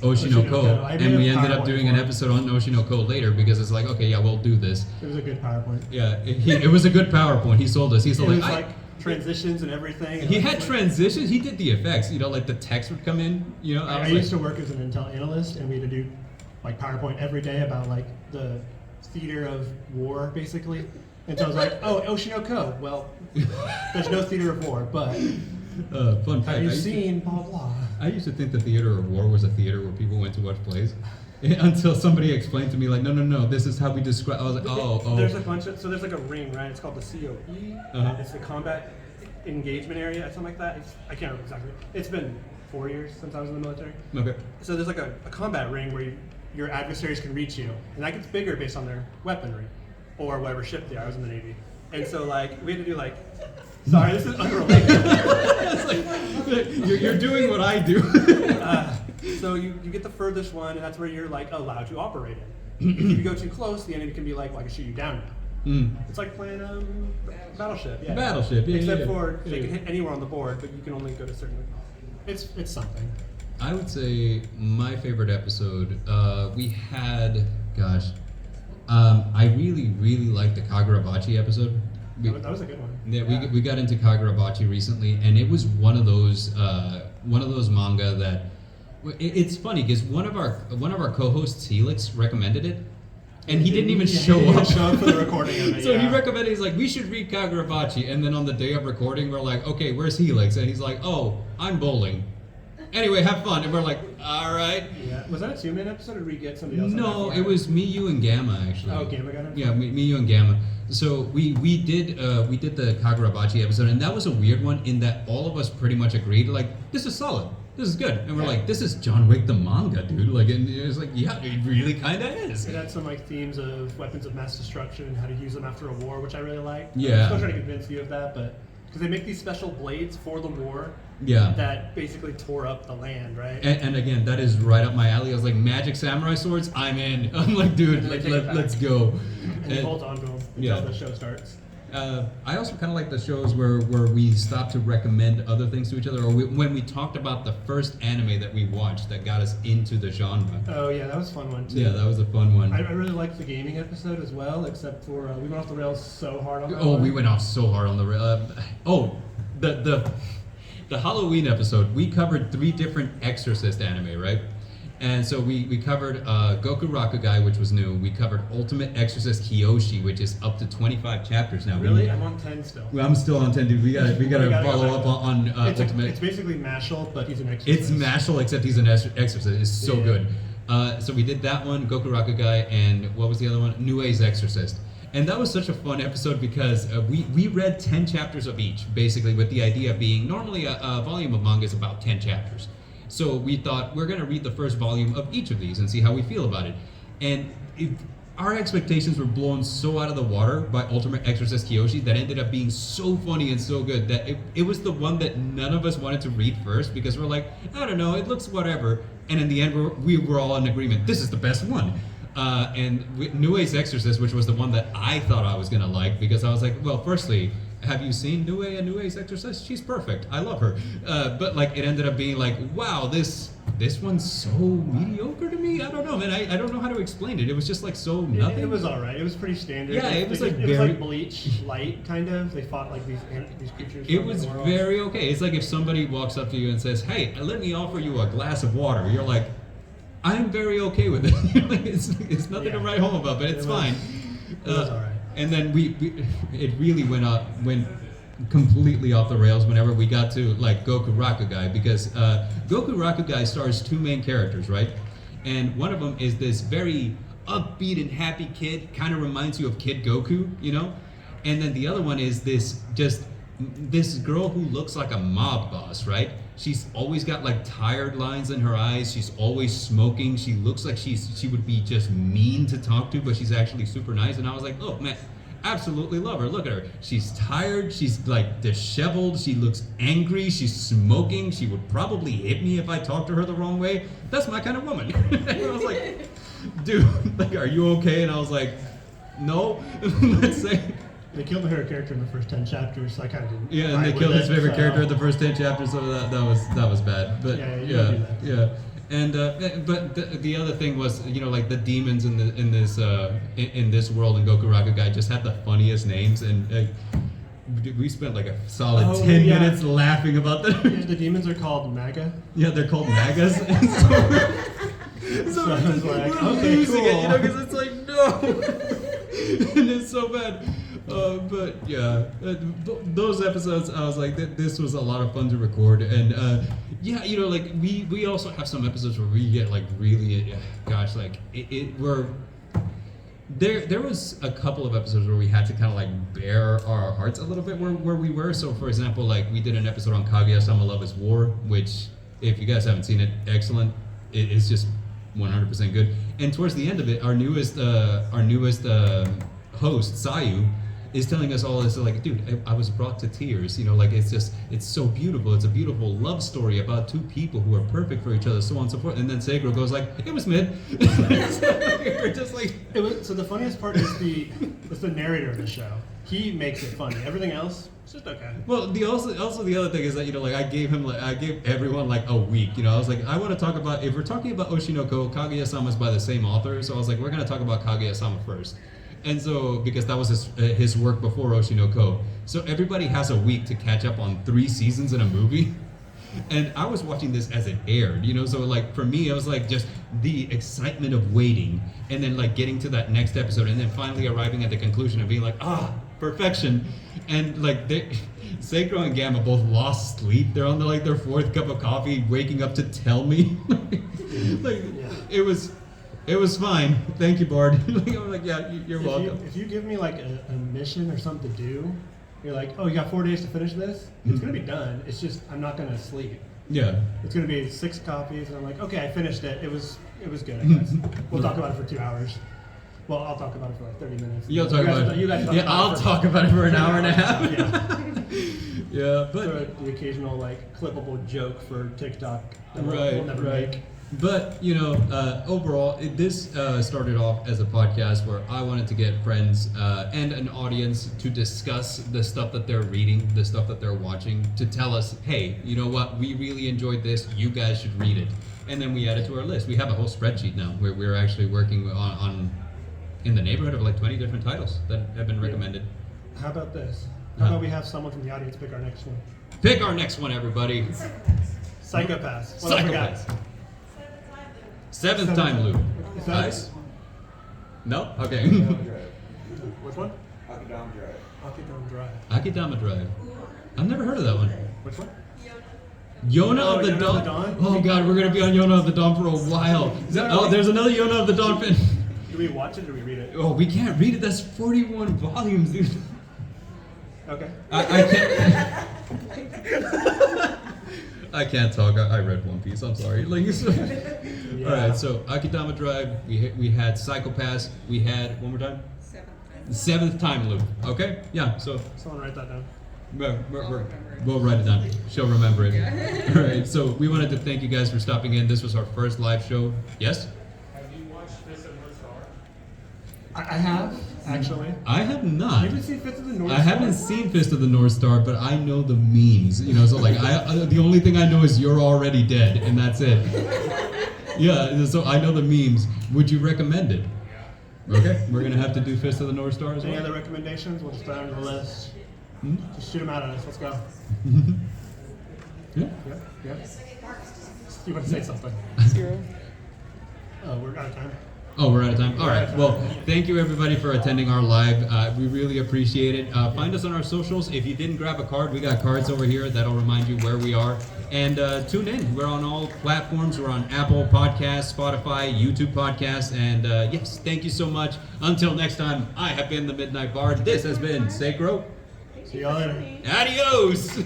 Oshinoko. I made And a we ended up PowerPoint doing an for it. episode on Oshinoko later because it's like, okay, yeah, we'll do this. It was a good PowerPoint. Yeah, it was a good PowerPoint. He sold us. He It sold was like, like transitions and everything. he had transitions. He did the effects. You know, like the text would come in. You know, I was used to like, work as an Intel analyst, and we had to do like PowerPoint every day about like the theater of war, basically. And so I was like, oh, Oshinoko. Well, there's no theater of war, but fun fact. have I you used to- seen blah blah? I used to think the theater of war was a theater where people went to watch plays, until somebody explained to me like, no, this is how we describe. I was like, oh. There's a bunch of, so there's like a ring, right? It's called the COE. Uh-huh. It's the combat engagement area, something like that. I can't remember exactly. It's been 4 years since I was in the military. Okay. So there's like a combat ring where your adversaries can reach you, and that gets bigger based on their weaponry or whatever ship they are. I was in the Navy, and so like we had to do like, sorry, this is unrelated. It's like, you're doing what I do. So you get the furthest one, and that's where you're like allowed to operate in. If you go too close, the enemy can be like, well, I can shoot you down now. Mm. It's like playing Battleship. Yeah. Battleship, yeah, Except yeah. for they Yeah. can hit anywhere on the board, but you can only go to certain. It's something. I would say my favorite episode, we had, I really liked the Kagurabachi episode. That was a good one. Yeah, we got into Kagurabachi recently, and it was one of those manga that it's funny because one of our co-hosts, Helix, recommended it, and he didn't even show He didn't up. show up for the recording of it. So he yeah. recommended, he's like, we should read Kagurabachi, and then on the day of recording, we're like, okay, where's Helix? And he's like, oh, I'm bowling. Anyway, have fun. And we're like, all right. Yeah. Was that a 2-man episode, or did we get somebody else? on No, that it was me, you, and Gamma actually. Oh, Gamma got it? Yeah, me, you, and Gamma. So we did the Kagurabachi episode, and that was a weird one in that all of us pretty much agreed, like, this is solid. This is good. And we're like, this is John Wick the manga, dude. Like, and it was like, yeah, it really kind of is. It had some like themes of weapons of mass destruction and how to use them after a war, which I really like. Yeah. I'm still trying to convince you of that, but because they make these special blades for the war Yeah. that basically tore up the land, right? And again, that is right up my alley. I was like, magic samurai swords, I'm in. I'm like, dude, And they like, take it back. let's go. and you And- hold on to them until yeah. the show starts. I also kind of like the shows where we stop to recommend other things to each other, or when we talked about the first anime that we watched that got us into the genre. Oh yeah, that was a fun one too. Yeah, that was a fun one. I really liked the gaming episode as well, except for we went off the rails so hard on that Oh, one. we went off so hard on the Halloween episode. We covered 3 different Exorcist anime, right? And so we covered Goku Rakugai, which was new. We covered Ultimate Exorcist Kyoshi, which is up to 25 chapters now. Really? I'm on 10 still. Well, I'm still on 10, dude. We gotta gotta follow go up back. on Ultimate. It's basically Mashal, but he's an exorcist. It's Mashal, except he's an exorcist. It's so Yeah. good. So we did that one, Goku Rakugai, and what was the other one? Nue's Exorcist. And that was such a fun episode because we read 10 chapters of each, basically, with the idea being normally a volume of manga is about 10 chapters. So we thought we're going to read the first volume of each of these and see how we feel about it. And our expectations were blown so out of the water by Ultimate Exorcist Kyoshi that ended up being so funny and so good that it was the one that none of us wanted to read first because we're like, I don't know, it looks whatever. And in the end, we were all in agreement. This is the best one. And Nue's Exorcist, which was the one that I thought I was going to like because I was like, well, firstly, have you seen Nue and Nue's Exorcist? She's perfect. I love her. But like it ended up being like, wow, this one's so mediocre to me. I don't know, man. I don't know how to explain it. It was just like so nothing. It was alright. It was pretty standard. Yeah, it was like it was very- like Bleach light, kind of. They fought like these creatures. It from was the world. very okay. It's like if somebody walks up to you and says, hey, let me offer you a glass of water. You're like, I'm very okay with it. Like, it's nothing to Yeah. write home about, but it's It was- fine. It was alright. And then it really went completely off the rails whenever we got to like Goku Rakugai because Goku Rakugai stars two main characters, right? And one of them is this very upbeat and happy kid, kind of reminds you of Kid Goku, you know? And then the other one is this girl who looks like a mob boss, right? She's always got like tired lines in her eyes. She's always smoking. She looks like she would be just mean to talk to, but she's actually super nice. And I was like, look, man, absolutely love her. Look at her. She's tired. She's like disheveled. She looks angry. She's smoking. She would probably hit me if I talked to her the wrong way. That's my kind of woman. And I was like, dude, like, are you okay? And I was like, no. Let's say. They killed her character in the first 10 chapters, so I kind of didn't. Yeah, and they vibe killed with his it, favorite so- character in the first 10 chapters, so that was bad. But Yeah, you don't do that. yeah. And but the other thing was, you know, like the demons in this world in Goku Rakugai just had the funniest names, and we spent like a solid Oh, 10 yeah. minutes laughing about Yeah, that. the demons are called MAGA. Yeah, they're called magas. So So I was like, we're okay, losing it, you know, cool. because it's like no, and it's so bad. But yeah, those episodes, I was like, this was a lot of fun to record, and yeah, you know, like we also have some episodes where we get like really, gosh, like we're. There was a couple of episodes where we had to kind of like bare our hearts a little bit where we were. So for example, like we did an episode on Kaguya-sama Love is War, which if you guys haven't seen it, excellent. It's just 100% good. And towards the end of it, our newest host, Sayu, is telling us all this, like, dude, I was brought to tears, you know, like, it's so beautiful. It's a beautiful love story about two people who are perfect for each other, so on and so forth. And then Sacrow goes like, it was mid. We're just like, It was, so the funniest part is the narrator of the show. He makes it funny. Everything else, it's just okay. well, also the other thing is that, you know, like I gave everyone like a week, you know, I was like, I want to talk about, if we're talking about Oshinoko, Kaguya-sama's by the same author, so I was like, we're going to talk about Kaguya-sama first. And so, because that was his work before Oshinoko. So everybody has a week to catch up on 3 seasons in a movie. And I was watching this as it aired, you know, so like for me, it was like just the excitement of waiting and then like getting to that next episode and then finally arriving at the conclusion and being like, perfection. And like Sacrow and Gamma both lost sleep. They're on their 4th cup of coffee, waking up to tell me. Like, it was fine. Thank you, Bard. I'm like, yeah, you're welcome. If you give me like a mission or something to do, you're like, oh, you got 4 days to finish this? It's gonna be done. It's just I'm not gonna sleep. Yeah. It's gonna be 6 copies, and I'm like, okay, I finished it. It was good, I guess. We'll talk about it for 2 hours. Well, I'll talk about it for like 30 minutes. You'll talk about it. You guys talk Yeah, about I'll it for talk about it for an hour and a 3 half. hours. Yeah. Yeah, but So the occasional like clippable joke for TikTok that we'll right. never make. But you know, overall, this started off as a podcast where I wanted to get friends and an audience to discuss the stuff that they're reading, the stuff that they're watching, to tell us, hey, you know what, we really enjoyed this. You guys should read it, and then we add it to our list. We have a whole spreadsheet now where we're actually working on in the neighborhood of like 20 different titles that have been recommended. How about this? How about we have someone from the audience pick our next one? Pick our next one, everybody. Psychopaths. Well, I forgot. Psychopaths. Seventh time loop. Is that Nice. No? Okay. Which one? Akadama Drive. Akidon Drive. Akidama Drive. I've never heard of that one. Which one? Yona Oh, of the Yona Dawn. of the Dawn? Oh god, we're gonna be on Yona of the Dawn for a while. There's another Yona of the Dawn fan. Do we watch it or do we read it? Oh, we can't read it. That's 41 volumes, dude. Okay. I can't. I can't talk. I read One Piece. I'm sorry. Like, Yeah. all right. So Akidama Drive. We had Psychopaths. We had one more time. Seventh time loop. Okay. Yeah. So Someone write that down. we'll write it down. She'll remember it. All right. So we wanted to thank you guys for stopping in. This was our first live show. Yes. Have you watched Fist of North Star? I have, actually. I have You not. ever seen Fist of the North I haven't Star? seen Fist of the North Star, but I know the memes. You know, so like the only thing I know is you're already dead, and that's it. Yeah, so I know the memes. Would you recommend it? Okay, we're gonna have to do Fist of the North Star as Any well. other recommendations? We'll just put it on the list. Hmm? Just shoot them out at us. Let's go. Yeah. Yeah? Yeah? You want to say something? Zero. Oh, we're out of time. Oh, we're out of time. All right. Well, thank you everybody for attending our live. We really appreciate it. Find us on our socials. If you didn't grab a card, we got cards over here that'll remind you where we are. And tune in. We're on all platforms. We're on Apple Podcasts, Spotify, YouTube Podcasts. And yes, thank you so much. Until next time, I have been the Midnight Bard. This has been Sacrow. See y'all later. Adios.